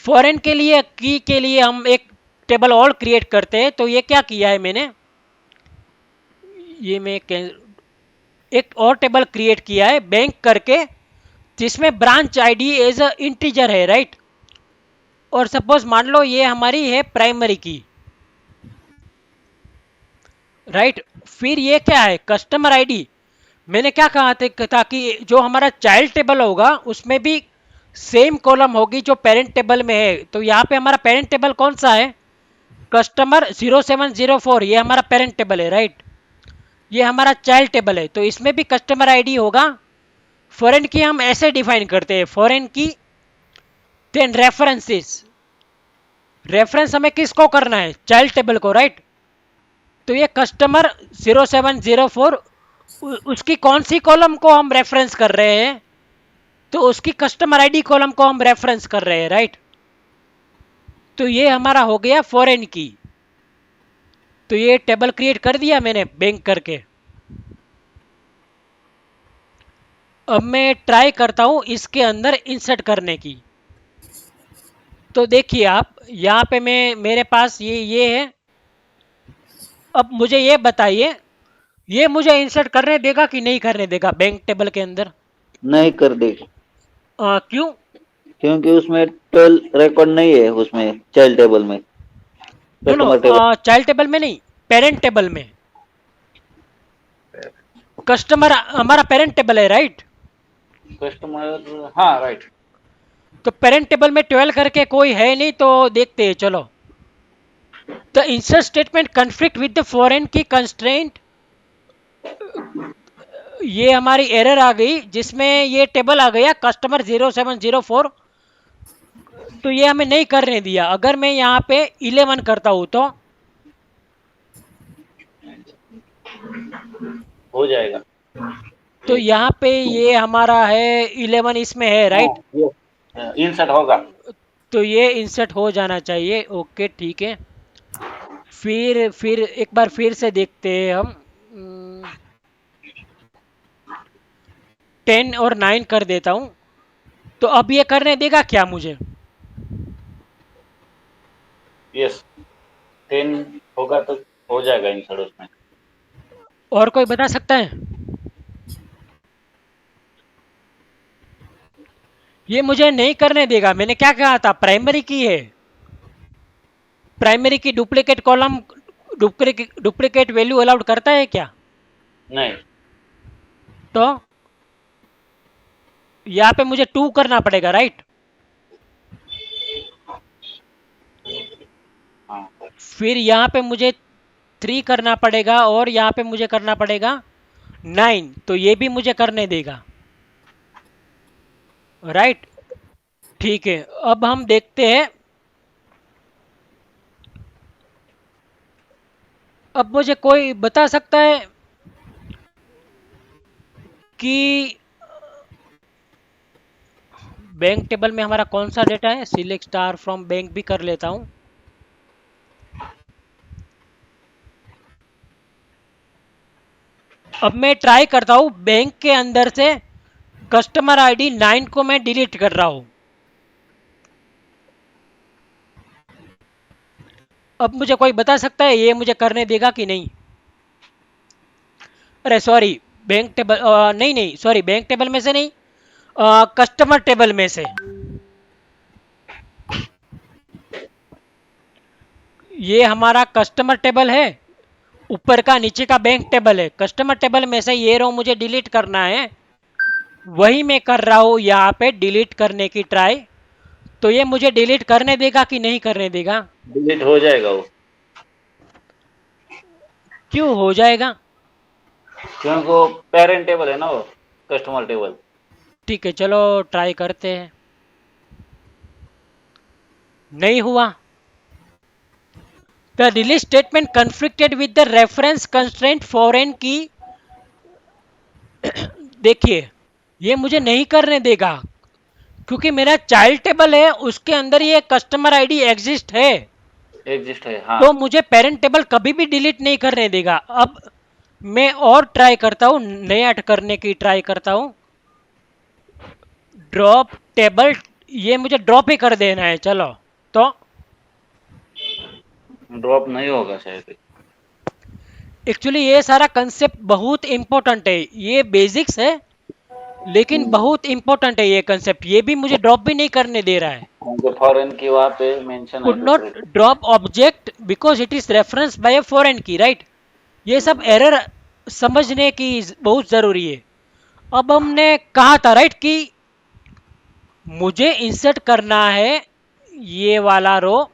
फॉरेन के लिए की के लिए हम एक टेबल और क्रिएट करते हैं। तो ये क्या किया है मैंने, ये मैं एक और टेबल क्रिएट किया है बैंक करके, जिसमें branch ID as a integer है, राइट? और सपोज मान लो ये हमारी है प्राइमरी की, राइट? फिर ये क्या है, कस्टमर आईडी। मैंने क्या कहा था ताकि जो हमारा चाइल्ड टेबल होगा उसमें भी सेम कॉलम होगी जो पेरेंट टेबल में है। तो यहाँ पे हमारा पेरेंट टेबल कौन सा है? कस्टमर 0704, ये हमारा पेरेंट टेबल है, राइट? ये हमारा चाइल्ड टेबल है, तो इसमें भी कस्टमर आईडी होगा। फॉरेन की हम ऐसे डिफाइन करते हैं, फॉरेन की, देन रेफरेंसेस। रेफरेंस हमें किसको करना है? चाइल्ड टेबल को, राइट? तो ये कस्टमर 0704, उसकी कौन सी कॉलम को हम रेफरेंस कर रहे हैं? तो उसकी कस्टमर आईडी कॉलम को हम रेफरेंस कर रहे हैं, राइट? तो ये हमारा हो गया फॉरेन की। तो ये टेबल क्रिएट कर दिया मैंने बैंक करके। अब मैं ट्राई करता हूं इसके अंदर इंसर्ट करने की। तो देखिए आप, यहाँ पे मेरे पास ये है। अब मुझे ये बताइए, ये मुझे इंसर्ट करने देगा कि नहीं करने देगा बैंक टेबल के अंदर? नहीं कर देगी, क्यों? क्योंकि उसमें 12 रिकॉर्ड नहीं है, उसमें चाइल्ड टेबल में, no no, customer table. Child table में नहीं, पेरेंट टेबल में। कस्टमर हमारा पेरेंट टेबल है, राइट? कस्टमर, हाँ राइट। तो पेरेंट टेबल में 12 करके कोई है नहीं, तो देखते हैं, चलो। The insert statement conflict with the foreign की कंस्ट्रेंट, ये हमारी एरर आ गई जिसमें ये टेबल आ गया कस्टमर 0704। तो ये हमें नहीं करने दिया। अगर मैं यहाँ पे 11 करता हूँ तो हो जाएगा। तो यहाँ पे ये हमारा है 11 इसमें है, राइट? इंसर्ट होगा। तो ये इंसर्ट हो जाना चाहिए, ओके, ठीक है। फिर एक बार फिर से देखते हैं हम। 10 और 9 कर देता हूँ। तो अब ये करने देगा क्या मुझे? यस, 10 होगा तो हो जाएगा इंसर्ट उसमें। और कोई बता सकता है? ये मुझे नहीं करने देगा। मैंने क्या कहा था? प्राइमरी की है, प्राइमरी की duplicate column, duplicate value allowed करता है क्या? नहीं, तो यहाँ पे मुझे 2 करना पड़ेगा, राइट? हाँ फिर यहाँ पे मुझे 3 करना पड़ेगा और यहाँ पे मुझे करना पड़ेगा 9, तो ये भी मुझे करने देगा, राइट? ठीक है, अब हम देखते हैं। अब मुझे कोई बता सकता है कि बैंक टेबल में हमारा कौन सा डेटा है? सिलेक्ट स्टार फ्रॉम बैंक भी कर लेता हूं। अब मैं ट्राई करता हूं बैंक के अंदर से कस्टमर आईडी 9 को मैं डिलीट कर रहा हूं। अब मुझे कोई बता सकता है ये मुझे करने देगा कि नहीं? अरे सॉरी, बैंक टेबल नहीं नहीं, सॉरी, बैंक टेबल में से नहीं, कस्टमर टेबल में से। ये हमारा कस्टमर टेबल है, ऊपर का नीचे का बैंक टेबल है। कस्टमर टेबल में से ये रो मुझे डिलीट करना है, वही मैं कर रहा हूँ यहाँ पे डिलीट करने की ट्राई। तो ये मुझे डिलीट करने देगा कि नहीं करने देगा? डिलीट हो जाएगा वो, क्यों हो जाएगा? क्योंकि वो पेरेंट टेबल है ना, वो कस्टमर टेबल। ठीक है, चलो ट्राई करते हैं। नहीं हुआ। The release statement conflicted with the reference constraint foreign की। देखिए, ये मुझे नहीं करने देगा क्योंकि मेरा चाइल्ड टेबल है, उसके अंदर ये कस्टमर आईडी एग्जिस्ट है, एग्जिस्ट है, हाँ। तो मुझे पेरेंट टेबल कभी भी डिलीट नहीं करने देगा। अब मैं और ट्राई करता हूँ, नया करने की ट्राई करता हूँ। ड्रॉप टेबल, ये मुझे ड्रॉप ही कर देना है। चलो, तो ड्रॉप नहीं होगा शायद। एक्चुअली ये सारा कंसेप्ट बहुत इंपॉर्टेंट है, ये बेसिक्स है लेकिन बहुत इंपॉर्टेंट है ये कंसेप्ट। ये भी मुझे ड्रॉप भी नहीं करने दे रहा है। फॉरेन की वहाँ पे मेंशन है कुड नॉट दूसरे। Drop object because it is reference by a foreign key, right? ये सब एरर समझने की बहुत जरूरी है। अब हमने कहा था, राइट, कि मुझे इंसर्ट करना है ये वाला रो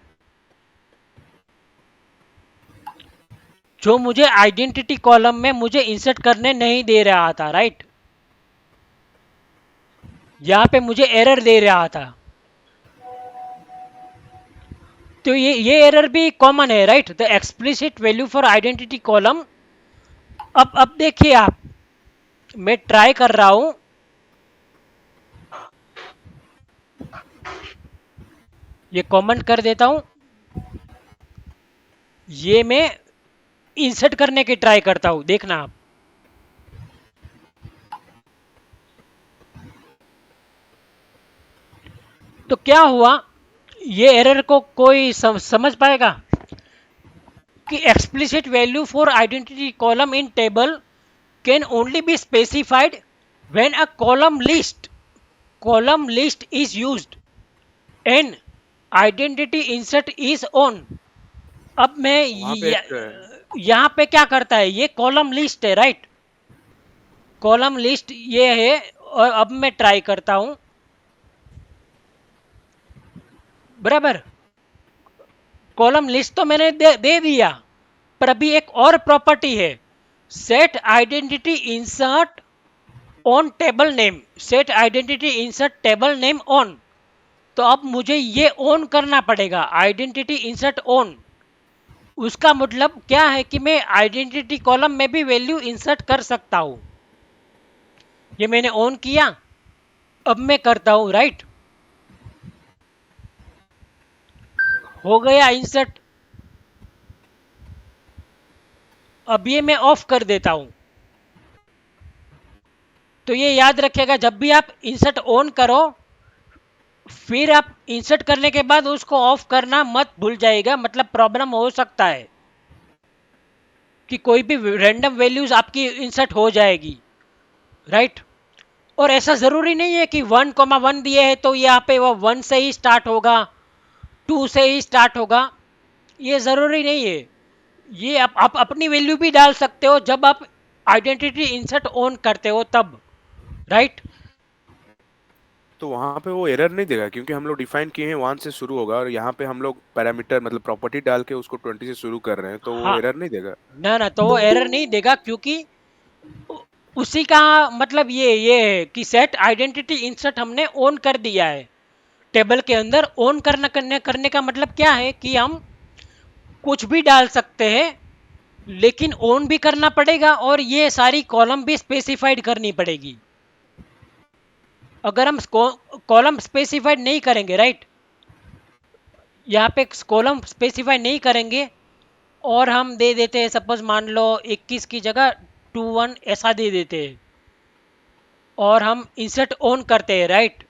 जो मुझे आइडेंटिटी कॉलम में मुझे इंसर्ट करने नहीं दे रहा था, राइट? यहाँ पे मुझे एरर दे रहा था, तो ये एरर भी कॉमन है, right? The explicit value for identity column. अब देखिए आप, मैं ट्राई कर रहा हूं, ये कमेंट कर देता हूं, ये मैं इंसर्ट करने की ट्राई करता हूं, देखना आप। तो क्या हुआ, ये एरर को कोई समझ पाएगा कि explicit value for identity column in table can only be specified when a column list is used and identity insert is on. अब मैं वहाँ पे एक यहाँ पे क्या करता है, ये कॉलम लिस्ट है, राइट? कॉलम लिस्ट ये है, और अब मैं ट्राई करता हूं, बराबर। कॉलम लिस्ट तो मैंने दे दिया, पर अभी एक और प्रॉपर्टी है, set identity insert on table name. Set identity insert table name on. तो अब मुझे ये ऑन करना पड़ेगा, आइडेंटिटी इंसर्ट ऑन। उसका मतलब क्या है कि मैं आइडेंटिटी कॉलम में भी वैल्यू इंसर्ट कर सकता हूं। ये मैंने ऑन किया, अब मैं करता हूं, राइट? हो गया इंसर्ट। अब ये मैं ऑफ कर देता हूं। तो ये याद रखिएगा, जब भी आप इंसर्ट ऑन करो, फिर आप इंसर्ट करने के बाद उसको ऑफ करना मत भूल जाइएगा, मतलब प्रॉब्लम हो सकता है कि कोई भी रैंडम वैल्यूज आपकी इंसर्ट हो जाएगी, राइट? और ऐसा जरूरी नहीं है कि 1,1 दिए है तो यहाँ पे वो 1 से ही स्टार्ट होगा, 2 से ही स्टार्ट होगा, ये जरूरी नहीं है। ये आप अपनी वैल्यू भी डाल सकते हो जब आप आइडेंटिटी इंसर्ट ऑन करते हो तब, राइट? तो वहां पे वो एरर नहीं देगा क्योंकि हम लोग डिफाइन किए हैं 1 से शुरू होगा और यहाँ पे हम लोग पैरामीटर मतलब प्रॉपर्टी डाल के उसको 20 से शुरू कर रहे हैं, तो वो हाँ, एरर नहीं देगा। ना ना, तो वो एरर नहीं देगा क्योंकि उ- उसी का मतलब ये है कि सेट आइडेंटिटी इंसर्ट हमने ऑन कर दिया है टेबल के अंदर। ऑन करने का मतलब क्या है कि हम कुछ भी डाल सकते हैं, लेकिन ऑन भी करना पड़ेगा और ये सारी कॉलम भी स्पेसिफाइड करनी पड़ेगी। अगर हम कॉलम स्पेसिफाइड नहीं करेंगे, राइट, यहाँ पे कॉलम स्पेसिफाई नहीं करेंगे और हम दे देते हैं सपोज मान लो 21 की जगह 21 ऐसा दे देते हैं और हम इंसर्ट ऑन करते हैं, राइट।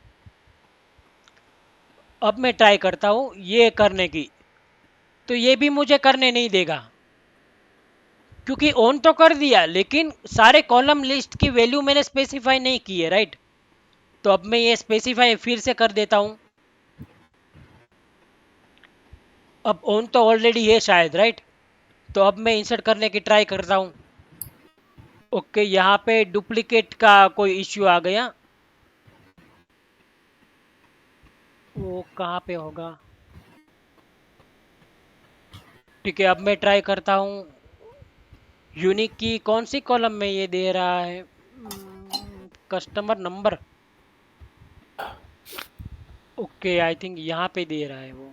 अब मैं ट्राई करता हूँ ये करने की, तो ये भी मुझे करने नहीं देगा क्योंकि ऑन तो कर दिया लेकिन सारे कॉलम लिस्ट की वैल्यू मैंने स्पेसिफाई नहीं की है, राइट। तो अब मैं ये स्पेसिफाई फिर से कर देता हूँ। अब ऑन तो ऑलरेडी है शायद, राइट। तो अब मैं इंसर्ट करने की ट्राई करता हूँ। ओके, यहाँ पे डुप्लीकेट का कोई इश्यू आ गया, वो कहाँ पे होगा। ठीक है, अब मैं ट्राई करता हूँ। यूनिक की कौन सी कॉलम में ये दे रहा है, customer number. Okay, I think यहाँ पे दे रहा है वो।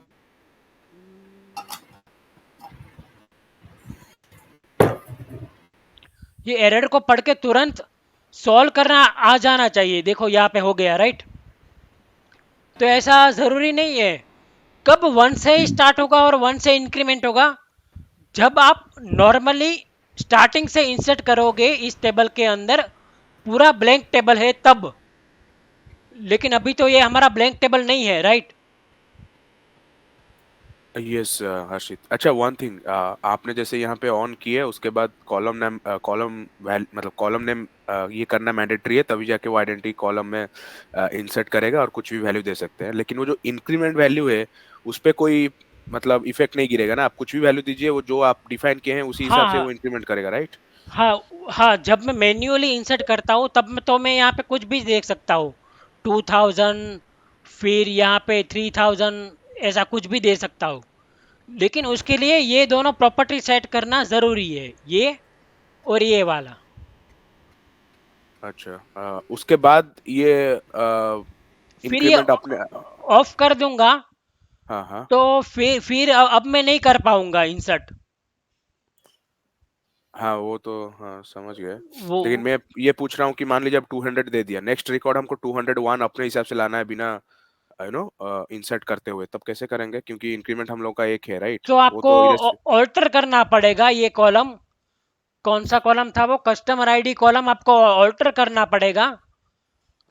ये एरर को पढ़ के तुरंत सॉल्व करना आ जाना चाहिए। देखो यहाँ पे हो गया, राइट। तो ऐसा जरूरी नहीं है कब 1 से स्टार्ट होगा और 1 से इंक्रीमेंट होगा। जब आप नॉर्मली स्टार्टिंग से इंसर्ट करोगे इस टेबल के अंदर, पूरा ब्लैंक टेबल है तब। लेकिन अभी तो ये हमारा ब्लैंक टेबल नहीं है, राइट। यस हर्षित। अच्छा, वन थिंग, आपने जैसे यहाँ पे ऑन किया उसके बाद कॉलम नेम मतलब कॉलम नेम ये करना मैंडेटरी है, तभी जाके वो आइडेंटिटी कॉलम में इंसर्ट करेगा और कुछ भी वैल्यू दे सकते हैं। लेकिन वो जो इंक्रीमेंट वैल्यू है उस पे कोई मतलब इफेक्ट नहीं गिरेगा ना, आप कुछ भी वैल्यू दीजिए वो जो आप डिफाइन किए हैं उसी हिसाब से हाँ वो इंक्रीमेंट करेगा, राइट? हाँ हाँ, जब मैं मैन्युअली इंसर्ट करता हूँ तब तो मैं यहाँ पे कुछ भी देख सकता हूँ, 2000, फिर यहाँ पे 3000, ऐसा कुछ भी दे सकता हूँ। लेकिन उसके लिए ये दोनों प्रॉपर्टी सेट करना ज़रूरी है, ये और ये वाला। अच्छा, उसके बाद ये फिर ये इंक्रीमेंट अपने। ऑफ कर दूंगा हाँ हाँ तो फिर अब मैं नहीं कर पाऊंगा इंसर्ट। हाँ, वो तो हाँ समझ गए। वो लेकिन मैं ये पूछ रहा हूँ कि मान लीजिए अब 200 दे दिया, नेक्स्ट रिकॉर्ड हमको 201 अपने हिसाब से लाना है बिना इंसर्ट करते हुए, तब कैसे करेंगे? क्योंकि इंक्रीमेंट हम लोग का एक है, राइट? तो वो आपको तो इरेस। ऑल्टर करना पड़ेगा ये कॉलम। कौन सा कॉलम था वो, कस्टमर आईडी कॉलम आपको ऑल्टर करना पड़ेगा।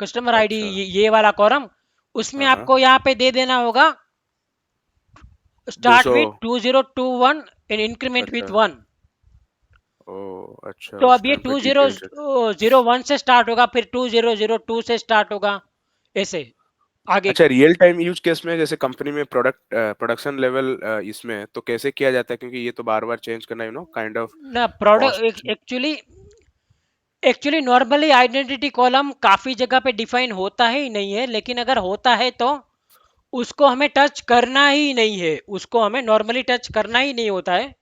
कस्टमर आईडी अच्छा। ये वाला कॉलम, उसमें हाँ हाँ, आपको यहाँ पे दे देना होगा start 200। With 2021 and increment with अच्छा। 1। ओ अच्छा, तो उस अब ये टाइम पे डिटेल से। 2001 से स्टार्ट होगा, फिर 2002 से स्टार्ट होगा, ऐसे आगे। अच्छा, रियल टाइम यूज केस में जैसे कंपनी में प्रोडक्शन लेवल इसमें तो कैसे किया जाता है? क्योंकि ये तो बार बार चेंज करना काइंड ऑफ ना, product cost. Actually normally identity column काफी जगह पे डिफाइन होता ही नहीं है, लेकिन अगर होता है तो उसको हमें टच करना ही नहीं है, उसको हमें नॉर्मली टच करना ही नहीं होता है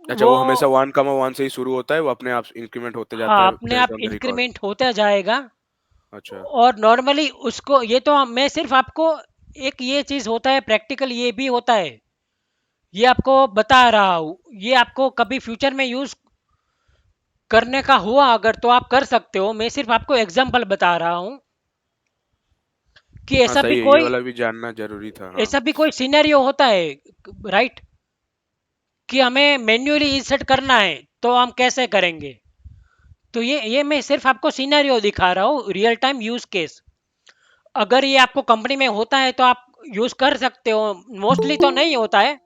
अच्छा, वो। वो हमेशा 1, 1 से ही शुरू होता है, वो अपने आप इंक्रीमेंट होते हाँ, जाता है अपने बेस्ड आप ऑन द रिकॉर्ड। इंक्रीमेंट होता जाएगा। अच्छा। और नॉर्मली उसको ये तो मैं सिर्फ आपको एक ये चीज होता है, प्रैक्टिकल ये भी होता है, ये आपको बता रहा हूँ। ये आपको कभी फ्यूचर में यूज करने का हुआ अगर तो आप कर सकते हो। मैं सिर्फ आपको एग्जांपल बता रहा हूँ कि हाँ सही है, ये वाला भी जानना जरूरी था, हाँ। ऐसा भी कोई सिनेरियो होता है, राइट, कि हमें मैन्युअली इंसर्ट करना है तो हम कैसे करेंगे। तो ये मैं सिर्फ आपको सिनेरियो दिखा रहा हूँ, रियल टाइम यूज केस। अगर ये आपको कंपनी में होता है तो आप यूज कर सकते हो। मोस्टली तो नहीं होता है,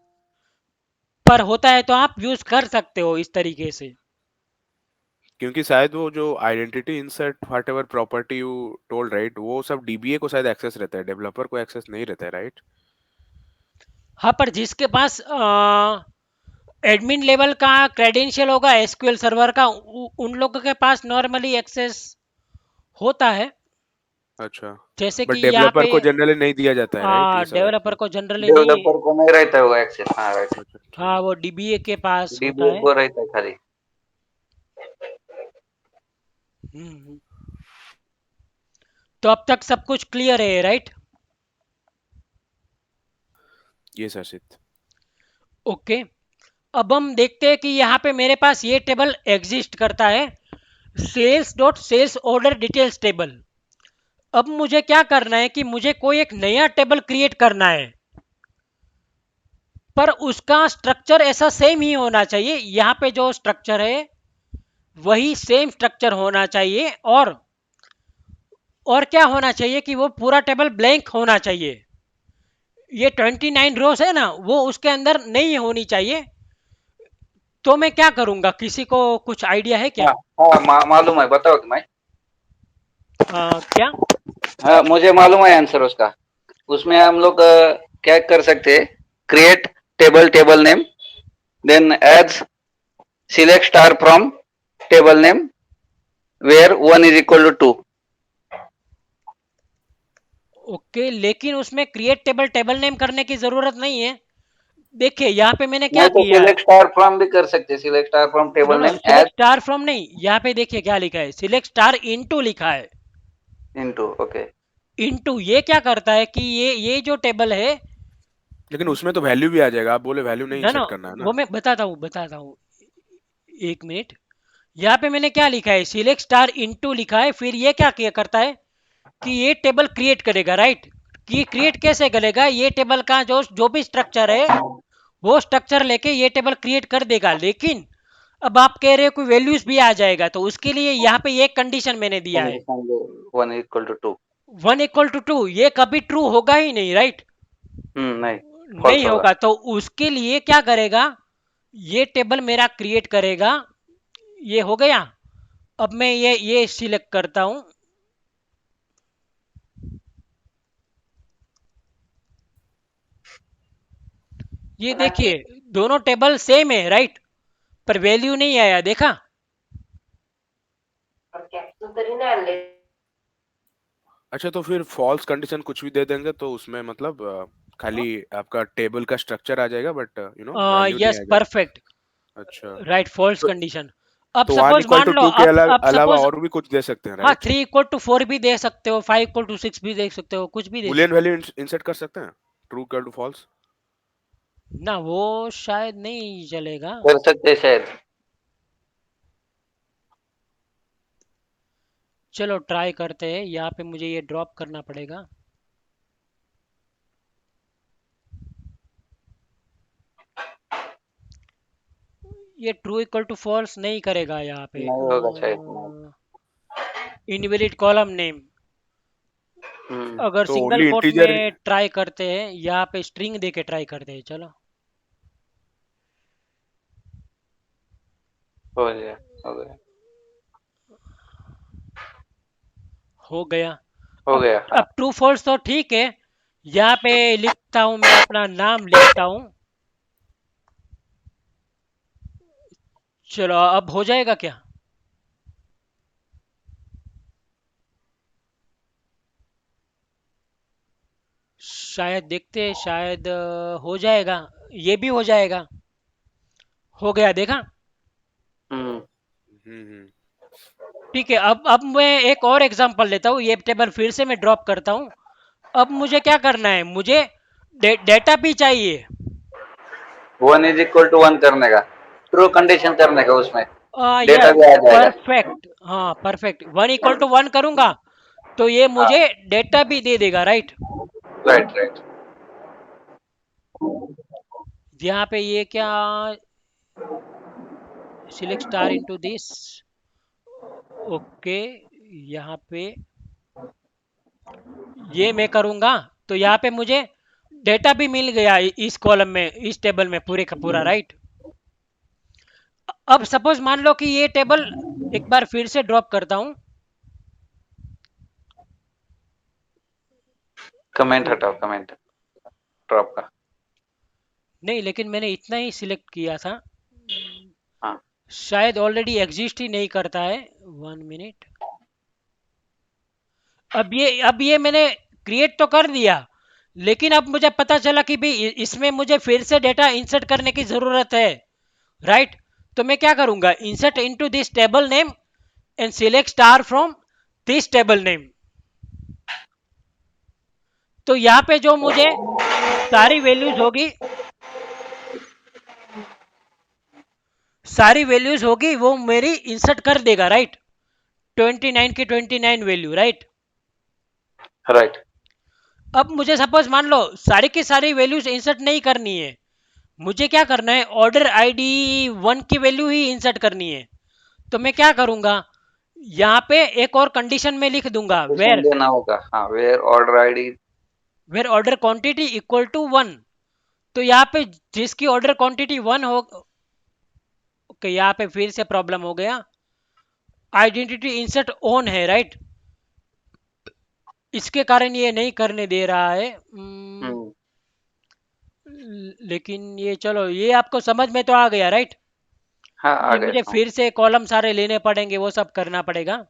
पर होता है तो आप यूज कर सकते हो इस तरीके से। क्योंकि शायद वो जो identity insert what ever property you told, right, वो सब डीबीए को शायद एक्सेस रहता है, डेवलपर को एक्सेस नहीं रहता है, राइट? हाँ, पर जिसके पास एडमिन लेवल का क्रेडेंशियल होगा एसक्यूएल सर्वर का, उन लोगों के पास नॉर्मली एक्सेस होता है। अच्छा, जैसे बट कि यहाँ डेवलपर पे को जनरली नहीं दिया जाता है, राइट? ये सब डेवलपर एक्सेस। को जनरली नहीं। डेवलपर को नहीं रहता है वो एक्सेस। हाँ राइट, अच्छा, हाँ, ठीक। वो डीबीए के पास होता डीबीए है। को रहता है खाली। हम्म। तो अब तक सब कुछ क्लियर है, राइट? ये हर्षित। ओके। अब हम देखते हैं कि यहाँ पे मेरे पास ये टेबल एग्जिस्ट करता है, sales dot sales order details table. अब मुझे क्या करना है कि मुझे कोई एक नया टेबल क्रिएट करना है, पर उसका स्ट्रक्चर ऐसा सेम ही होना चाहिए। यहाँ पे जो स्ट्रक्चर है वही सेम स्ट्रक्चर होना चाहिए, और क्या होना चाहिए कि वो पूरा टेबल ब्लैंक होना चाहिए। ये 29 रोज है ना, वो उसके अंदर नहीं होनी चाहिए। तो मैं क्या करूंगा, किसी को कुछ आइडिया है क्या? हाँ हाँ, मालूम है, बताओ तुम्हें। क्या? हाँ मुझे मालूम है आंसर उसका। उसमें हम लोग क्या कर सकते हैं, create table, table name, then as select star from table name where 1 is equal to 2। Okay, लेकिन उसमें क्रिएट टेबल टेबल नेम करने की जरूरत नहीं है। देखिए यहाँ पे मैंने क्या नहीं तो किया है। सिलेक्ट स्टार फ्रॉम भी कर सकते हैं, select star from no table no, name select as star from नहीं, यहाँ पे देखिए क्या लिखा है, सिलेक्ट स्टार इनटू लिखा है। इनटू। ओके, इनटू ये क्या करता है कि ये जो टेबल है, लेकिन उसमें तो वैल्यू भी आ जाएगा, आप बोले वैल्यू नहीं ना ना, सेट करना है वो ना। मैं बताता हूँ, एक मिनट। यहाँ पे मैंने क्या लिखा है, सिलेक्ट स्टार इनटू लिखा है। फिर ये क्या करता है कि ये टेबल क्रिएट करेगा, राइट? कि क्रिएट कैसे करेगा, ये टेबल का जो जो भी स्ट्रक्चर है वो स्ट्रक्चर लेके ये टेबल क्रिएट कर देगा। लेकिन अब आप कह रहे हो कोई वैल्यूज भी आ जाएगा, तो उसके लिए यहाँ पे एक कंडीशन मैंने दिया है, 1 इक्वल टू 2। 1 = 2। ये कभी ट्रू होगा ही नहीं, राइट? नहीं, फॉल्स नहीं होगा। होगा। तो उसके लिए क्या करेगा, ये टेबल मेरा क्रिएट करेगा। ये हो गया। अब मैं ये सिलेक्ट करता हूं। ये देखिए दोनों टेबल सेम है, राइट? पर वैल्यू नहीं आया, देखा? अच्छा, तो फिर फॉल्स कंडीशन कुछ भी दे देंगे तो उसमें मतलब खाली आपका टेबल का स्ट्रक्चर आ जाएगा, बट वैल्यू नहीं यस, आएगा। परफेक्ट, अच्छा, राइट, फॉल्स तो कंडीशन। अब तो 1 सपोज इक्वल मान टू लो, 2 के अब अलावा सपोज, और भी कुछ दे सकते हैं, हाँ, राइट? 3 = 4 भी दे सकते हो, 5 = 6 भी दे सकते हो, कुछ भी दे बुलियन सकते वैल्यू इंसर्ट कर सकते हैं, ट्रू इक्वल टू फॉल्स। हो ना। वो शायद नहीं चलेगा। कर सकते हैं शायद। चलो ट्राई करते हैं। यहाँ पे मुझे ये ड्रॉप करना पड़ेगा। ये ट्रू इक्वल टू फॉल्स नहीं करेगा यहाँ पे। नहीं होगा शायद, नहीं। Invalid column name. अगर तो सिंगल ओनली कोट इंटीजर। में ट्राई करते हैं, यहाँ पे स्ट्रिंग दे के ट्राई करते हैं। चलो, हो गया, हो गया, हो गया। हो अब गया। हाँ अब ट्रू फॉल्स तो ठीक है। यहाँ पे लिखता हूँ, मैं अपना नाम लिखता हूँ। चलो, अब हो जाएगा क्या? शायद देखते हैं, शायद हो जाएगा। ये भी हो जाएगा। हो गया, देखा? हम्म हम्म। ठीक है। अब मैं एक और एग्जांपल लेता हूँ। ये टेबल फिर से मैं ड्रॉप करता हूँ। अब मुझे क्या करना है, मुझे डेटा भी चाहिए। 1 इज इक्वल टू 1 करने का, ट्रू कंडीशन करने का, उसमें डेटा यस, भी आ जाएगा। परफेक्ट। हाँ, परफेक्ट। 1 = 1 करूंगा तो ये हाँ मुझे डेटा भी दे देगा, राइट? Right right. यहाँ पे ये क्या, select star into this. Okay, यहाँ पे ये मैं करूंगा तो यहाँ पे मुझे डेटा भी मिल गया इस कॉलम में, इस टेबल में पूरे का पूरा, राइट? अब सपोज मान लो कि ये टेबल एक बार फिर से ड्रॉप करता हूँ। कमेंट हटाओ, कमेंट ड्रॉप का। नहीं, लेकिन मैंने इतना ही सिलेक्ट किया था। हाँ शायद ऑलरेडी एग्जिस्ट ही नहीं करता है। 1 मिनट। अब ये मैंने क्रिएट तो कर दिया, लेकिन अब मुझे पता चला कि भाई इसमें मुझे फिर से डेटा इंसर्ट करने की जरूरत है, राइट? तो मैं क्या करूंगा, insert into this table name and select star from this table name. तो यहाँ पे जो मुझे सारी वैल्यूज होगी, वो मेरी इंसर्ट कर देगा, राइट? 29 की 29 वैल्यू, राइट? राइट। अब मुझे सपोज मान लो सारी की सारी वैल्यूज इंसर्ट नहीं करनी है, मुझे क्या करना है, ऑर्डर आईडी 1 की वैल्यू ही इंसर्ट करनी है। तो मैं क्या करूंगा, यहाँ पे एक और कंडीशन में लिख दूंगा, इसमें देना होगा, हाँ, where order ID, where order quantity equal to 1। तो यहाँ पे जिसकी ऑर्डर क्वांटिटी 1 हो, ओके, यहाँ पे फिर से प्रॉब्लम हो गया, आइडेंटिटी इंसर्ट ऑन है, राइट? इसके कारण ये नहीं करने दे रहा है। लेकिन ये चलो, ये आपको समझ में तो आ गया, राइट? हाँ, आ ये गए मुझे समझ। फिर से कॉलम सारे लेने पड़ेंगे, वो सब करना पड़ेगा।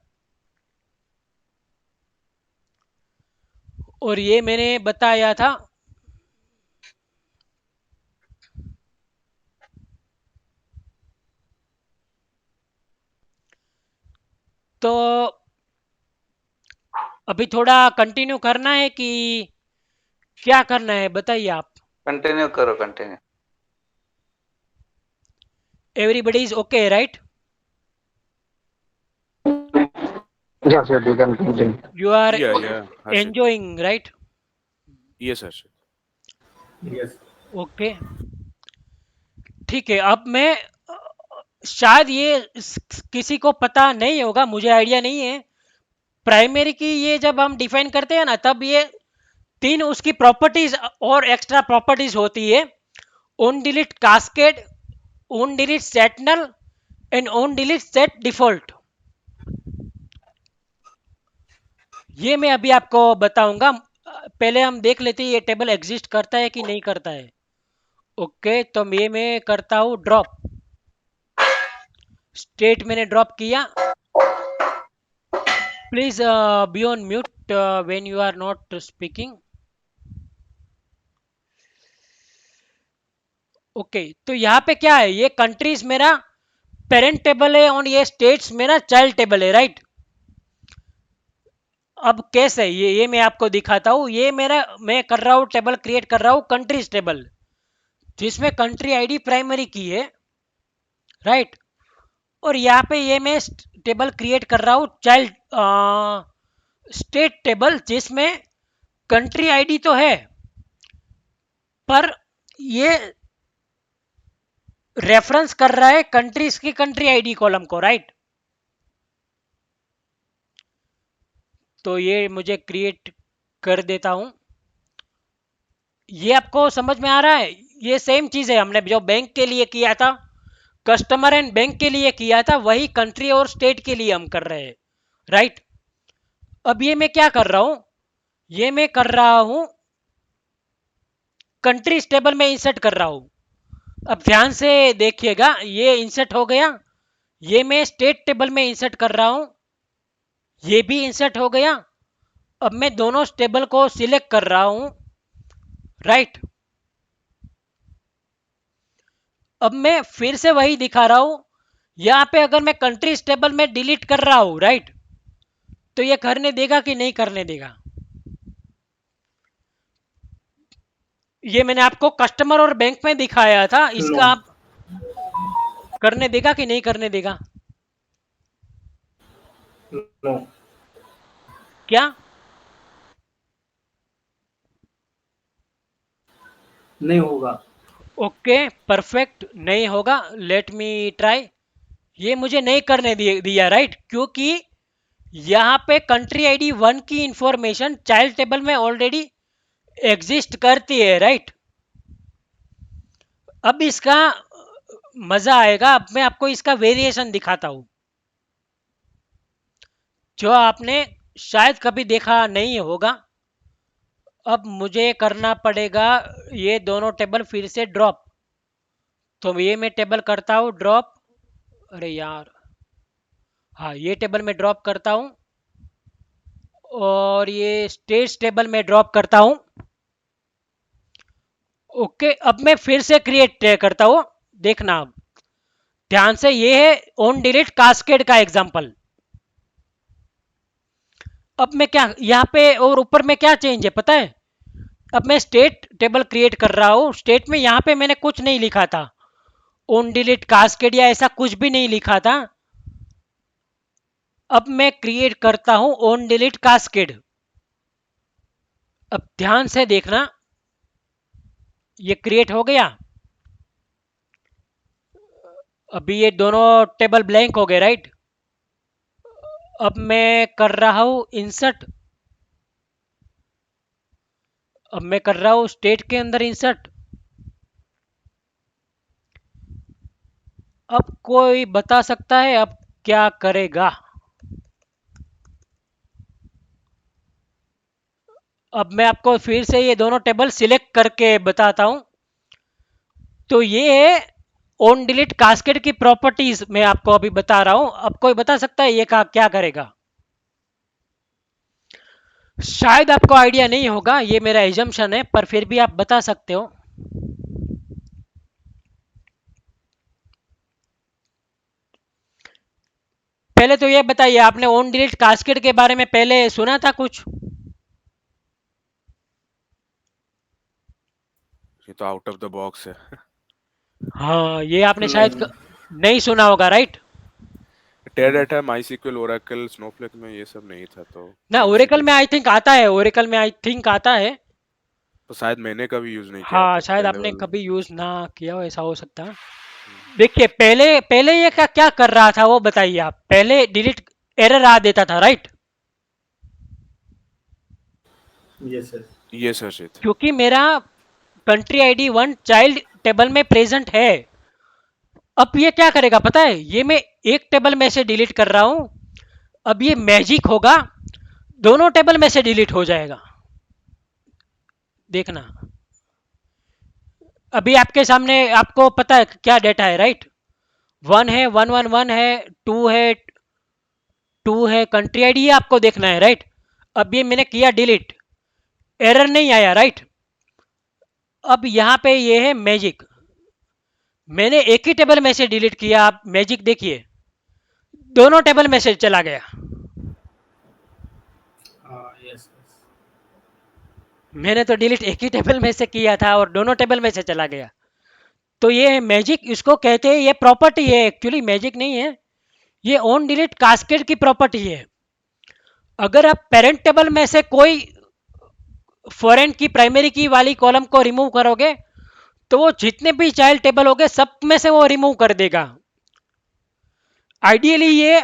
और ये मैंने बताया था, तो अभी थोड़ा कंटिन्यू करना है कि क्या करना है, बताइए आप। कंटिन्यू करो, continue. Everybody is okay, right? Yes, yes, you can continue. You are yeah Harshit, enjoying, right? Yes Harshit, yes. Okay, ठीक है। अब मैं शायद ये किसी को पता नहीं होगा, मुझे आइडिया नहीं है, प्राइमरी की ये जब हम डिफाइन करते हैं ना, तब ये 3 उसकी प्रॉपर्टीज और एक्स्ट्रा प्रॉपर्टीज होती है, on delete cascade, on delete set null and on delete set default. ये मैं अभी आपको बताऊंगा, पहले हम देख लेते हैं ये टेबल एग्जिस्ट करता है कि नहीं करता है। ओके, तो ये मैं करता हूं ड्रॉप, स्टेट मैंने ड्रॉप किया। Please be on mute when you are not speaking. Okay, तो यहाँ पे क्या है, ये कंट्रीज मेरा पेरेंट टेबल है और ये स्टेट्स मेरा चाइल्ड टेबल है, राइट? अब कैसे, ये मैं आपको दिखाता हूँ। ये मेरा, मैं कर रहा हूँ टेबल क्रिएट कर रहा हूँ कंट्रीज टेबल, जिसमें कंट्री आईडी प्राइमरी की है, राइट? और यहाँ पे ये मैं टेबल क्रिएट कर रहा हूँ चाइल्ड स्टेट टेबल, जिसमें कंट्री आईडी तो है, पर ये रेफरेंस कर रहा है कंट्रीज की कंट्री आईडी कॉलम को, राइट? तो ये मुझे क्रिएट कर देता हूं। ये आपको समझ में आ रहा है? ये सेम चीज है हमने जो बैंक के लिए किया था, कस्टमर एंड बैंक के लिए किया था, वही कंट्री और स्टेट के लिए हम कर रहे हैं, राइट? अब ये मैं क्या कर रहा हूं, ये मैं कर रहा हूं कंट्रीज टेबल में इंसर्ट कर रहा हूं। अब ध्यान से देखिएगा, ये इंसर्ट हो गया, ये मैं स्टेट टेबल में इंसर्ट कर रहा हूं, ये भी इंसर्ट हो गया। अब मैं दोनों टेबल को सिलेक्ट कर रहा हूं, राइट? अब मैं फिर से वही दिखा रहा हूं, यहां पे अगर मैं कंट्रीज टेबल में डिलीट कर रहा हूं, राइट, तो ये करने देगा कि नहीं करने देगा? ये मैंने आपको कस्टमर और बैंक में दिखाया था, इसका आप करने देगा कि नहीं करने देगा? नो, क्या नहीं होगा। ओके, परफेक्ट, नहीं होगा। Let me try. ये मुझे नहीं करने दिया, राइट? क्योंकि यहाँ पे कंट्री आईडी 1 की इंफॉर्मेशन चाइल्ड टेबल में ऑलरेडी एग्जिस्ट करती है, राइट? अब इसका मजा आएगा, अब मैं आपको इसका वेरिएशन दिखाता हूं, जो आपने शायद कभी देखा नहीं होगा। अब मुझे करना पड़ेगा ये दोनों टेबल फिर से ड्रॉप। तो ये मैं टेबल करता हूं ड्रॉप, अरे यार, हाँ, ये टेबल में ड्रॉप करता हूं और ये स्टेट्स टेबल में ड्रॉप करता हूं। ओके, अब मैं फिर से क्रिएट करता हूं। देखना अब ध्यान से, ये है ऑन डिलीट कास्केड का एग्जांपल। अब मैं क्या यहाँ पे और ऊपर में क्या चेंज है पता है? अब मैं स्टेट टेबल क्रिएट कर रहा हूं। स्टेट में यहाँ पे मैंने कुछ नहीं लिखा था, ऑन डिलीट कास्केड या ऐसा कुछ भी नहीं लिखा था। अब मैं क्रिएट करता हूं ऑन डिलीट कास्केड। अब ध्यान से देखना, ये क्रिएट हो गया। अभी ये दोनों टेबल ब्लैंक हो गए, राइट? अब मैं कर रहा हूं इंसर्ट। अब मैं कर रहा हूं स्टेट के अंदर इंसर्ट। अब कोई बता सकता है अब क्या करेगा? अब मैं आपको फिर से ये दोनों टेबल सिलेक्ट करके बताता हूं। तो ये है ऑन डिलीट कास्केड की प्रॉपर्टीज मैं आपको अभी बता रहा हूं। अब कोई बता सकता है ये क्या करेगा? शायद आपको आइडिया नहीं होगा, ये मेरा एजम्पशन है, पर फिर भी आप बता सकते हो। पहले तो ये बताइए, आपने ऑन डिलीट कास्केड के बारे में पहले सुना था कुछ? ये तो आउट ऑफ द बॉक्स है। हाँ, ये आपने शायद नहीं सुना होगा, right? Teradata, MySQL, Oracle, Snowflake में ये सब नहीं था तो ना, ओरेकल में आई थिंक आता है, ओरेकल में आई थिंक आता है। तो शायद मैंने कभी यूज नहीं किया हाँ, तो शायद पहले आपने वाला। कभी यूज ना किया हो, ऐसा हो सकता है। देखिए, पहले पहले ये क्या कर रहा था वो बताइए आप। पहले डिलीट एरर आ देता था, राइट? Yes sir. ये सर्चित क्योंकि मेरा कंट्री आईडी 1 चाइल्ड टेबल में प्रेजेंट है। अब ये क्या करेगा पता है? ये मैं एक टेबल में से डिलीट कर रहा हूं। अब ये मैजिक होगा, दोनों टेबल में से डिलीट हो जाएगा। देखना, अभी आपके सामने आपको पता है क्या डेटा है, राइट? 1 है, 111 है, 2 है, कंट्री आईडी आपको देखना है, राइट? अब ये मैंने किया डिलीट, एरर नहीं आया, राइट? अब यहाँ पे ये है मैजिक। मैंने एक ही टेबल में से डिलीट किया, आप मैजिक देखिए, दोनों टेबल में से चला गया। यस। मैंने तो डिलीट एक ही टेबल में से किया था और दोनों टेबल में से चला गया। तो ये है मैजिक, इसको कहते हैं, ये प्रॉपर्टी है, एक्चुअली मैजिक नहीं है, ये ऑन डिलीट कास्केड की प्रॉपर्टी है। अगर आप पेरेंट टेबल में से कोई फॉरेन की प्राइमरी की वाली कॉलम को रिमूव करोगे तो वो जितने भी चाइल्ड टेबल होंगे सब में से वो रिमूव कर देगा। आइडियली ये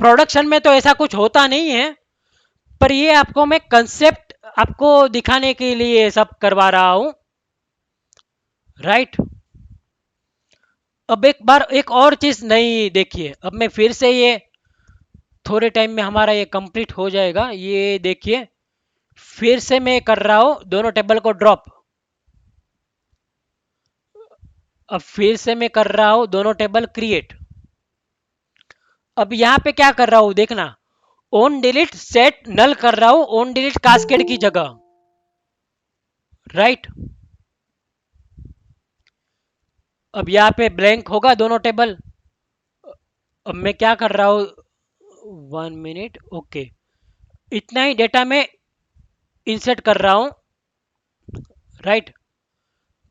प्रोडक्शन में तो ऐसा कुछ होता नहीं है, पर ये आपको मैं कंसेप्ट आपको दिखाने के लिए सब करवा रहा हूं, राइट? अब एक बार एक और चीज नहीं देखिए। अब मैं फिर से ये थोड़े टाइम में हमारा ये कंप्लीट हो जाएगा। ये देखिए, फिर से मैं कर रहा हूं दोनों टेबल को ड्रॉप। अब फिर से मैं कर रहा हूं दोनों टेबल क्रिएट। अब यहां पे क्या कर रहा हूं देखना, ऑन डिलीट सेट नल कर रहा हूं ऑन डिलीट कास्केड की जगह, राइट? अब यहाँ पे ब्लैंक होगा दोनों टेबल। अब मैं क्या कर रहा हूं, 1 मिनट, ओके, इतना ही डेटा में इंसर्ट कर रहा हूं, राइट?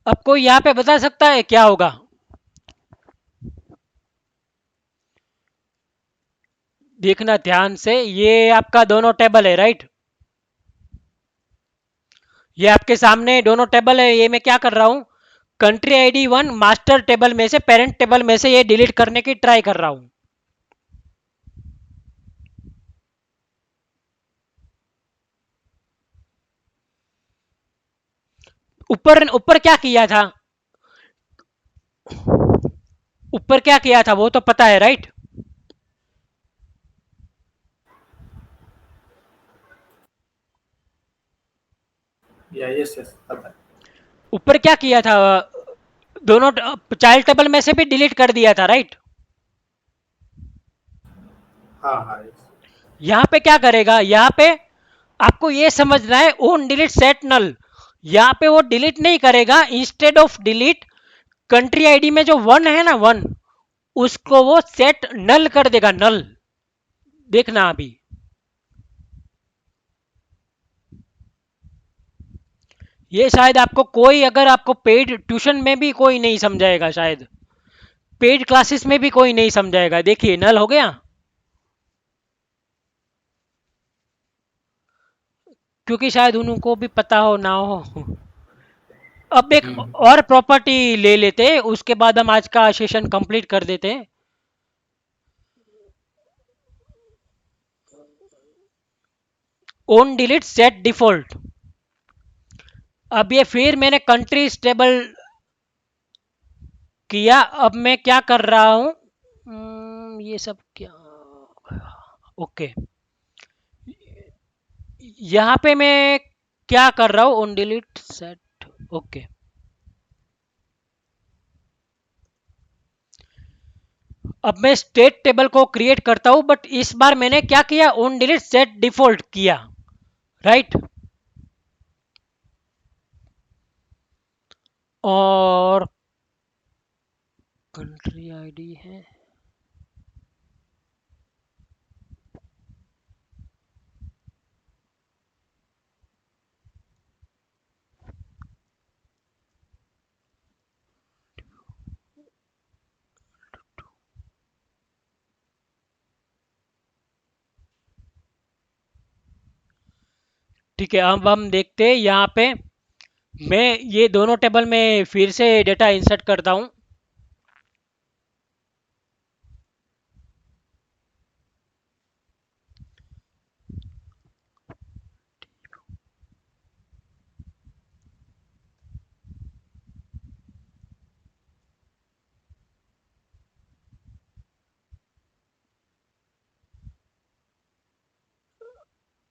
अब कोई यहाँ पे बता सकता है क्या होगा? देखना ध्यान से, ये आपका दोनों टेबल है, राइट? ये आपके सामने दोनों टेबल है। ये मैं क्या कर रहा हूं, कंट्री आईडी 1 मास्टर टेबल में से, पेरेंट टेबल में से ये डिलीट करने की ट्राई कर रहा हूं। ऊपर ऊपर क्या किया था, ऊपर क्या किया था वो तो पता है, राइट? यस यस पता है। ऊपर क्या किया था, दोनों चाइल्ड टेबल में से भी डिलीट कर दिया था, राइट? हाँ हाँ yes। यहाँ पे क्या करेगा, यहाँ पे आपको ये समझना है ओन डिलीट सेट नल, यहाँ पे वो डिलीट नहीं करेगा, instead of delete country ID में जो 1 है ना 1, उसको वो सेट नल कर देगा, नल। देखना अभी, ये शायद आपको कोई, अगर आपको पेड ट्यूशन में भी कोई नहीं समझाएगा, शायद पेड क्लासेस में भी कोई नहीं समझाएगा। देखिए नल हो गया, क्योंकि शायद उनको भी पता हो ना हो। अब एक और प्रॉपर्टी ले लेते हैं, उसके बाद हम आज का सेशन कंप्लीट कर देते हैं। Own delete set default. अब ये फिर मैंने कंट्री स्टेबल किया, अब मैं क्या कर रहा हूं, ये सब क्या, ओके, यहां पे मैं क्या कर रहा हूं, ओन डिलीट सेट, ओके। अब मैं स्टेट टेबल को क्रिएट करता हूं, बट इस बार मैंने क्या किया, ओन डिलीट सेट डिफॉल्ट किया, राइट। और कंट्री आईडी है, ठीक है। अब हम देखते हैं यहाँ पे, मैं ये दोनों टेबल में फिर से डेटा इंसर्ट करता हूं।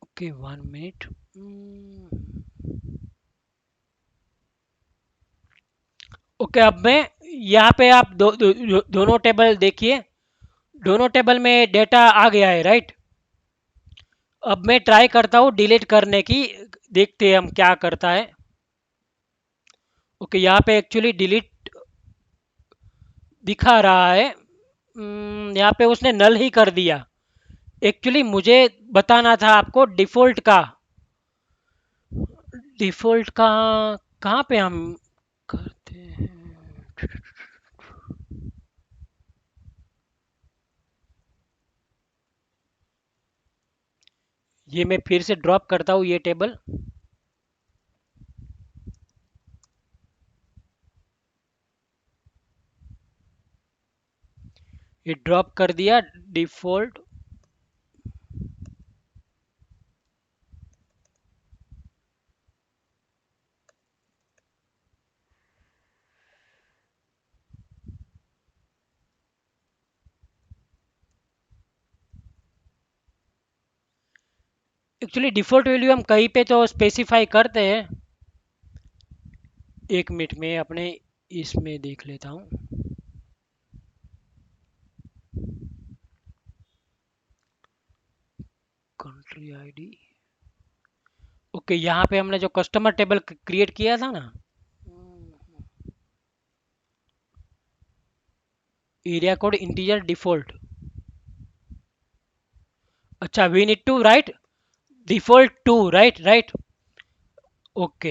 Okay 1 minute. ओके, अब मैं यहाँ पे आप दोनों टेबल देखिए, दोनों टेबल में डेटा आ गया है, राइट। अब मैं ट्राई करता हूँ डिलीट करने की, देखते हैं हम क्या करता है। ओके, यहाँ पे एक्चुअली डिलीट दिखा रहा है, यहाँ पे उसने नल ही कर दिया। एक्चुअली मुझे बताना था आपको डिफॉल्ट का, डिफॉल्ट का कहाँ पे हम करते हैं, ये मैं फिर से ड्रॉप करता हूँ ये टेबल। ये ड्रॉप कर दिया डिफॉल्ट। एक्चुअली डिफॉल्ट वैल्यू हम कहीं पे तो स्पेसिफाई करते हैं, एक मिनट में अपने इसमें देख लेता हूँ। कंट्री आईडी, ओके, यहाँ पे हमने जो कस्टमर टेबल क्रिएट किया था ना, एरिया कोड इंटीजर डिफॉल्ट, अच्छा we need to write default to, right right, okay.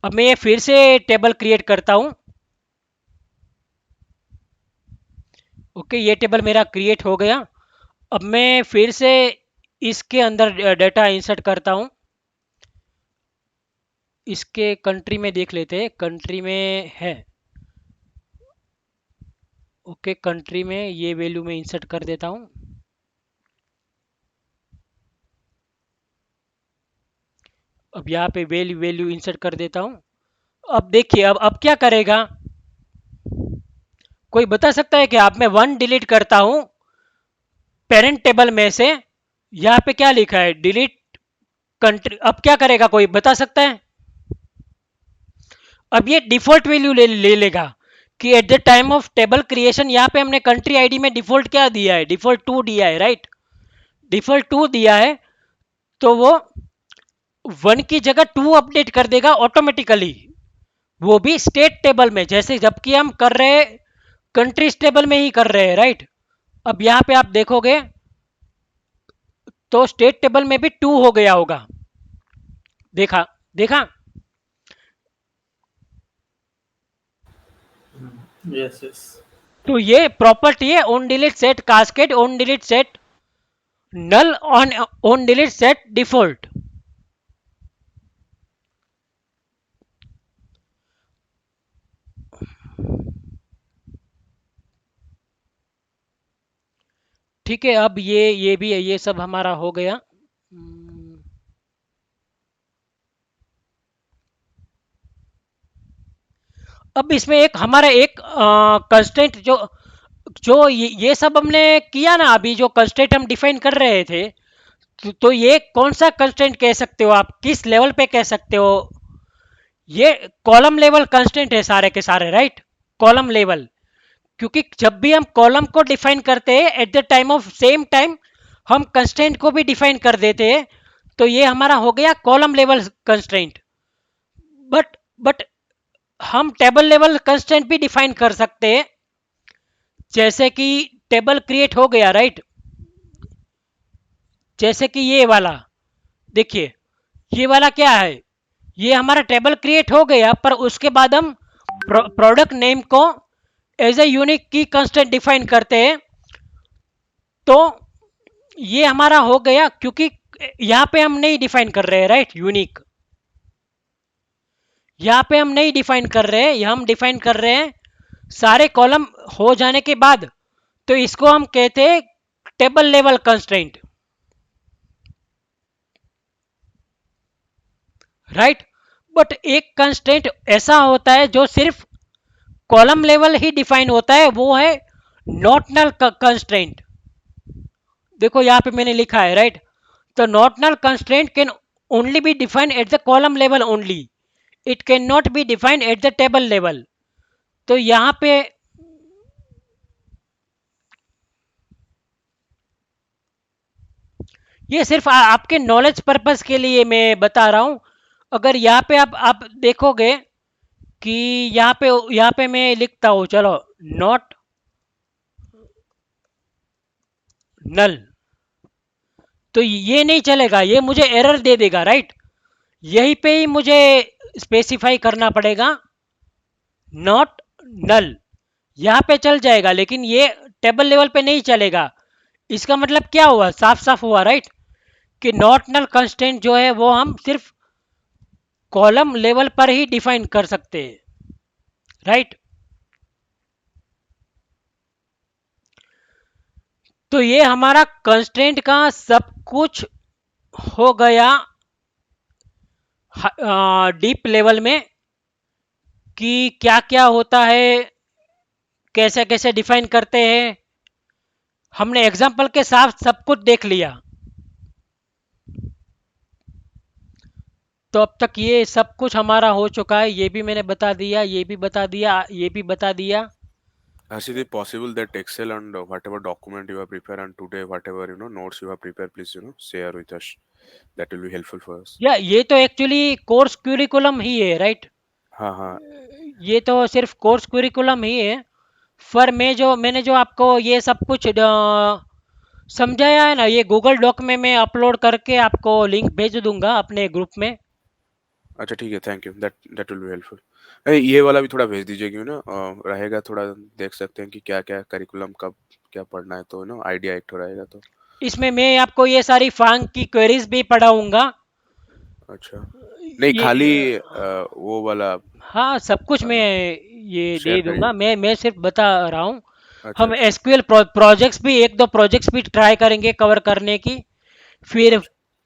अब मैं ये फिर से टेबल क्रिएट करता हूं। ओके, ये टेबल मेरा क्रिएट हो गया। अब मैं फिर से इसके अंदर डेटा इंसर्ट करता हूं। इसके कंट्री में देख लेते हैं, कंट्री में है, ओके, कंट्री में ये वैल्यू में इंसर्ट कर देता हूं। अब यहाँ पे वैल्यू इंसर्ट कर देता हूं। अब देखिए, अब क्या करेगा, कोई बता सकता है कि आप, मैं 1 डिलीट करता हूं पेरेंट टेबल में से, यहाँ पे क्या लिखा है, डिलीट कंट्री, अब क्या करेगा, कोई बता सकता है। अब ये डिफॉल्ट वैल्यू ले लेगा, कि at the time of table creation यहाँ पे हमने कंट्री आईडी में डिफॉल्ट क्या दिया है, डिफॉल्ट 2 दिया है, राइट, डिफॉल्ट 2 दिया है, तो वो 1 की जगह 2 अपडेट कर देगा ऑटोमेटिकली, वो भी स्टेट टेबल में, जैसे जबकि हम कर रहे हैं कंट्रीज टेबल में ही कर रहे हैं, राइट। अब यहाँ पे आप देखोगे तो स्टेट टेबल में भी 2 हो गया होगा, देखा देखा। यस यस तो ये प्रॉपर्टी है on delete set cascade, on delete set null, on delete set default. ठीक है, अब ये भी है, ये सब हमारा हो गया। अब इसमें एक हमारा एक कंस्ट्रेंट जो जो ये सब हमने किया ना, अभी जो कंस्ट्रेंट हम डिफाइन कर रहे थे, तो ये कौन सा कंस्ट्रेंट कह सकते हो आप, किस लेवल पे कह सकते हो? ये कॉलम लेवल कंस्ट्रेंट है सारे के सारे, राइट, कॉलम लेवल। क्योंकि जब भी हम कॉलम को डिफाइन करते हैं at the time of same time हम कंस्ट्रेंट को भी डिफाइन कर देते हैं, तो ये हमारा हो गया कॉलम लेवल कंस्ट्रेंट। बट हम टेबल लेवल कंस्ट्रेंट भी डिफाइन कर सकते हैं, जैसे कि टेबल क्रिएट हो गया, राइट, जैसे कि ये वाला देखिए, ये वाला क्या है, ये हमारा टेबल क्रिएट हो गया, पर उसके बाद हम प्रोडक्ट नेम को एज ए यूनिक की कंस्टेंट डिफाइन करते हैं, तो ये हमारा हो गया, क्योंकि यहां पे हम नहीं डिफाइन कर रहे हैं, राइट, यूनिक यहां पे हम नहीं डिफाइन कर रहे हैं, हम डिफाइन कर रहे हैं सारे कॉलम हो जाने के बाद, तो इसको हम कहते हैं table level constraint, right. But एक कंस्ट्रेंट ऐसा होता है जो सिर्फ कॉलम लेवल ही डिफाइन होता है, वो है नॉट नल कंस्ट्रेंट। देखो यहाँ पे मैंने लिखा है, राइट, तो not null constraint can only be defined at the column level only, it can not be defined at the table level. तो यहाँ पे ये सिर्फ आपके नॉलेज पर्पस के लिए मैं बता रहा हूं। अगर यहाँ पे आप देखोगे कि यहाँ पे मैं लिखता हूं, चलो, नॉट नल, तो ये नहीं चलेगा, ये मुझे एरर दे देगा, राइट। यहीं पे ही मुझे स्पेसिफाई करना पड़ेगा नॉट नल, यहाँ पे चल जाएगा, लेकिन ये टेबल लेवल पे नहीं चलेगा। इसका मतलब क्या हुआ, साफ साफ हुआ, राइट, कि नॉट नल कंस्टेंट जो है वो हम सिर्फ कॉलम लेवल पर ही डिफाइन कर सकते हैं, राइट। तो ये हमारा कंस्ट्रेंट का सब कुछ हो गया डीप लेवल में, कि क्या क्या होता है, कैसे कैसे डिफाइन करते हैं, हमने एग्जांपल के साथ सब कुछ देख लिया। तो अब तक ये सब कुछ हमारा हो चुका है, ये भी मैंने बता दिया, ये भी बता दिया, ये भी बता दिया। Is it possible that Excel and whatever document you have prepared and today whatever notes you have prepared, please share with us. That will be helpful for us. या ये तो एक्चुअली कोर्स क्यूरिकुलम ही है, right, हाँ हाँ ये तो सिर्फ course curriculum ही है। पर मैंने जो आपको ये सब कुछ समझाया है ना, ये गूगल डॉक में मैं अपलोड करके आपको लिंक भेज दूंगा अपने ग्रुप में। अच्छा ठीक है, thank you, that will be helpful. अरे ये वाला भी थोड़ा भेज दीजिए, क्यों ना रहेगा, थोड़ा देख सकते हैं कि क्या क्या करिकुलम कब क्या पढ़ना है, तो आइडिया एक रहेगा। तो इसमें मैं आपको ये सारी फांग की क्वेरीज भी पढ़ाऊंगा। अच्छा, नहीं खाली वो वाला हाँ, सब कुछ मैं ये दे दूंगा, मैं सिर्फ बता रहा हूँ। अच्छा, हम एसक्यूएल प्रोजेक्ट्स भी, एक दो प्रोजेक्ट्स भी ट्राई करेंगे कवर करने की, फिर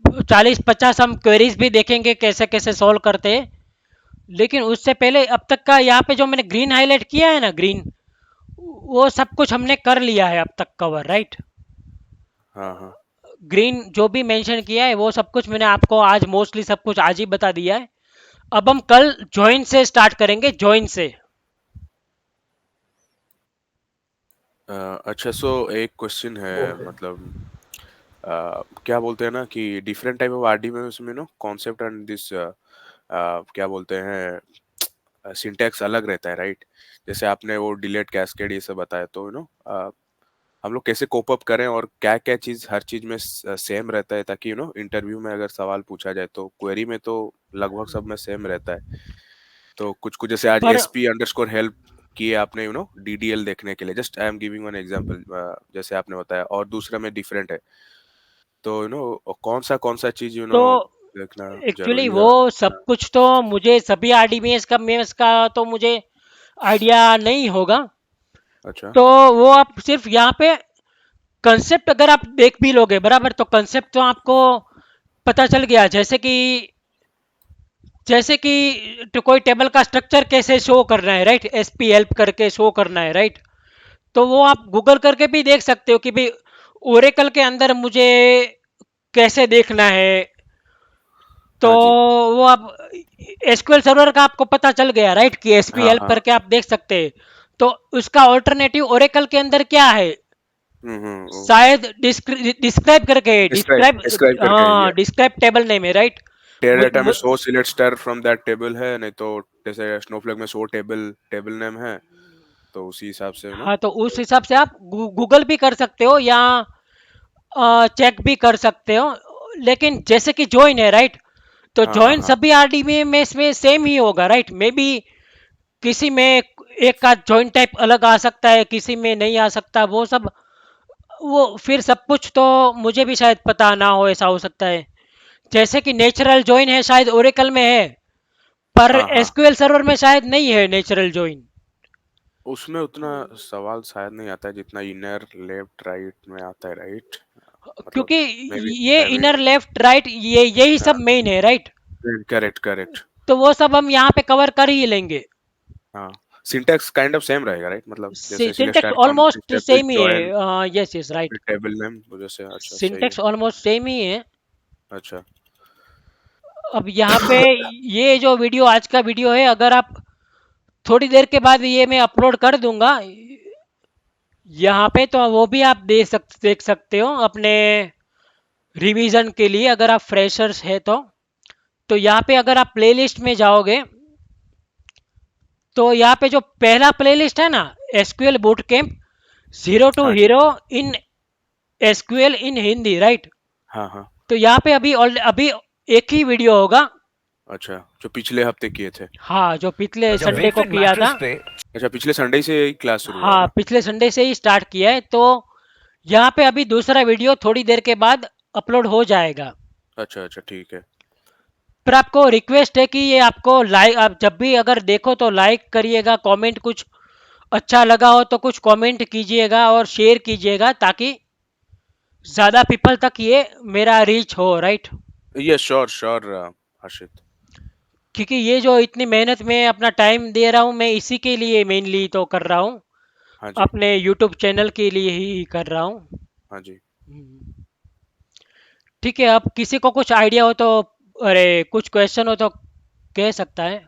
40-50 हम क्वेरीज भी देखेंगे कैसे कैसे सॉल्व करते हैं। लेकिन उससे पहले अब तक का यहाँ पे जो मैंने ग्रीन हाईलाइट किया है ना, ग्रीन, वो सब कुछ हमने कर लिया है अब तक कवर, राइट। हाँ हाँ ग्रीन जो भी मेंशन किया है वो सब कुछ मैंने आपको आज मोस्टली सब कुछ आज ही बता दिया है। अब हम कल ज्वाइन से स्टार्ट करेंगे, ज्वाइन से। अच्छा, सो एक क्वेश्चन है, मतलब क्या बोलते हैं ना कि डिफरेंट टाइप ऑफ आरडी में उसमें नो कॉन्सेप्ट एंड दिस क्या बोलते हैं सिंटैक्स अलग रहता है, राइट? जैसे आपने वो डिलेट कैस्केड ये सब बताया, तो हम लोग कैसे कोप अप करें और क्या क्या चीज हर चीज में सेम रहता है, ताकि इंटरव्यू में अगर सवाल पूछा जाए तो क्वेरी में तो लगभग सब में सेम रहता है। तो कुछ कुछ जैसे आज पर SP_help किए आपने DDL देखने के लिए, just I am giving one example, जैसे आपने बताया, और दूसरा में डिफरेंट है, तो कौन सा चीज तो देखना एक्चुअली जरूरी है। वो सब कुछ तो मुझे सभी आरडीबीएस का मेंस का तो मुझे आइडिया नहीं होगा। अच्छा। तो वो आप सिर्फ यहाँ पे कंसेप्ट अगर आप देख भी लोगे बराबर, तो कंसेप्ट तो आपको पता चल गया। जैसे कि तो कोई टेबल का स्ट्रक्चर कैसे शो करना है, राइट, एसपी हेल्प करके शो करना है, राइट। तो वो आप गूगल करके भी देख सकते हो कि भाई ओरेकल के अंदर मुझे कैसे देखना है। तो हाँ जी। वो आप एसक्यूएल सर्वर का आपको पता चल गया, राइट, कि एसपी हाँ हेल्प हाँ। करके आप देख सकते हैं। तो उसका ऑल्टरनेटिव ओरेकल के अंदर क्या है, शायद डिस्क्राइब करके डिस्क्राइब डिस्क्राइब करके है ये। हाँ, डिस्क्राइब टेबल नेम है, राइट। टेयर डाटा में सो select star from that table है, नहीं तो जैसे स्नोफ्लेक में सो टेबल टेबल नेम है, तो उसी हिसाब से हाँ, तो उस हिसाब से आप गूगल भी कर सकते हो या चेक भी कर सकते हो। लेकिन जैसे कि ज्वाइन है, राइट, तो हाँ हाँ ज्वाइन हाँ। सभी आरडीबी में इसमें सेम ही होगा, राइट। मे बी किसी में एक का ज्वाइन टाइप अलग आ सकता है, किसी में नहीं आ सकता, वो सब वो फिर सब कुछ तो मुझे भी शायद पता ना हो, ऐसा हो सकता है। जैसे कि नेचुरल ज्वाइन है शायद ओरेकल में है, पर हाँ हाँ। एसक्यूएल सर्वर में शायद नहीं है नेचुरल ज्वाइन। उसमें उतना सवाल शायद नहीं आता है जितना इनर लेफ्ट राइट में आता है, राइट? मतलब क्योंकि ये मैं भी। इनर लेफ्ट राइट यही सब हाँ, मेन है, राइट। Correct correct. तो वो सब हम यहाँ पे कवर कर ही लेंगे। हाँ, सिंटैक्स काइंड ऑफ सेम रहेगा, राइट? मतलब जैसे select syntax star from almost table same ही जॉइन है, yes yes right. Table name, जैसे, अच्छा सही है। सिंटेक्स ऑलमोस्ट सेम ही है। अच्छा। अब यहाँ पे ये जो वीडियो आज का वीडियो है, अगर आप थोड़ी देर के बाद ये मैं अपलोड कर दूंगा यहाँ पे, तो वो भी आप देख सकते हो अपने रिवीजन के लिए, अगर आप फ्रेशर्स है तो यहाँ पे अगर आप प्लेलिस्ट में जाओगे तो यहाँ पे जो पहला प्लेलिस्ट है ना, SQL boot camp zero to हाँ जी। Hero in SQL in Hindi, right. हाँ हाँ। तो यहाँ पे अभी एक ही वीडियो होगा। अच्छा, जो पिछले हफ्ते किए थे। हाँ, जो पिछले जब संडे को वेटफिट किया था। मैट्रेस पे अच्छा, पिछले संडे से ही क्लास शुरू हुआ है हाँ, ना? पिछले संडे से ही स्टार्ट किया है। तो यहाँ पे अभी दूसरा वीडियो थोड़ी देर के बाद अपलोड हो जाएगा। अच्छा अच्छा, ठीक है। पर आपको रिक्वेस्ट है कि ये आपको लाइक, आप जब भी अगर देखो तो लाइक करिएगा, कमेंट कुछ अच्छा लगा हो तो कुछ कमेंट कीजिएगा और शेयर कीजिएगा, ताकि ज़्यादा पीपल तक ये मेरा रीच हो, राइट। ये श्योर श्योर हर्षित। क्योंकि ये जो इतनी मेहनत में अपना टाइम दे रहा हूँ, मैं इसी के लिए मेनली तो कर रहा हूँ, हाँ जी। अपने यूट्यूब चैनल के लिए ही कर रहा हूँ। हाँ जी। ठीक है, अब किसी को कुछ आइडिया हो तो, अरे कुछ क्वेश्चन हो तो कह सकता है।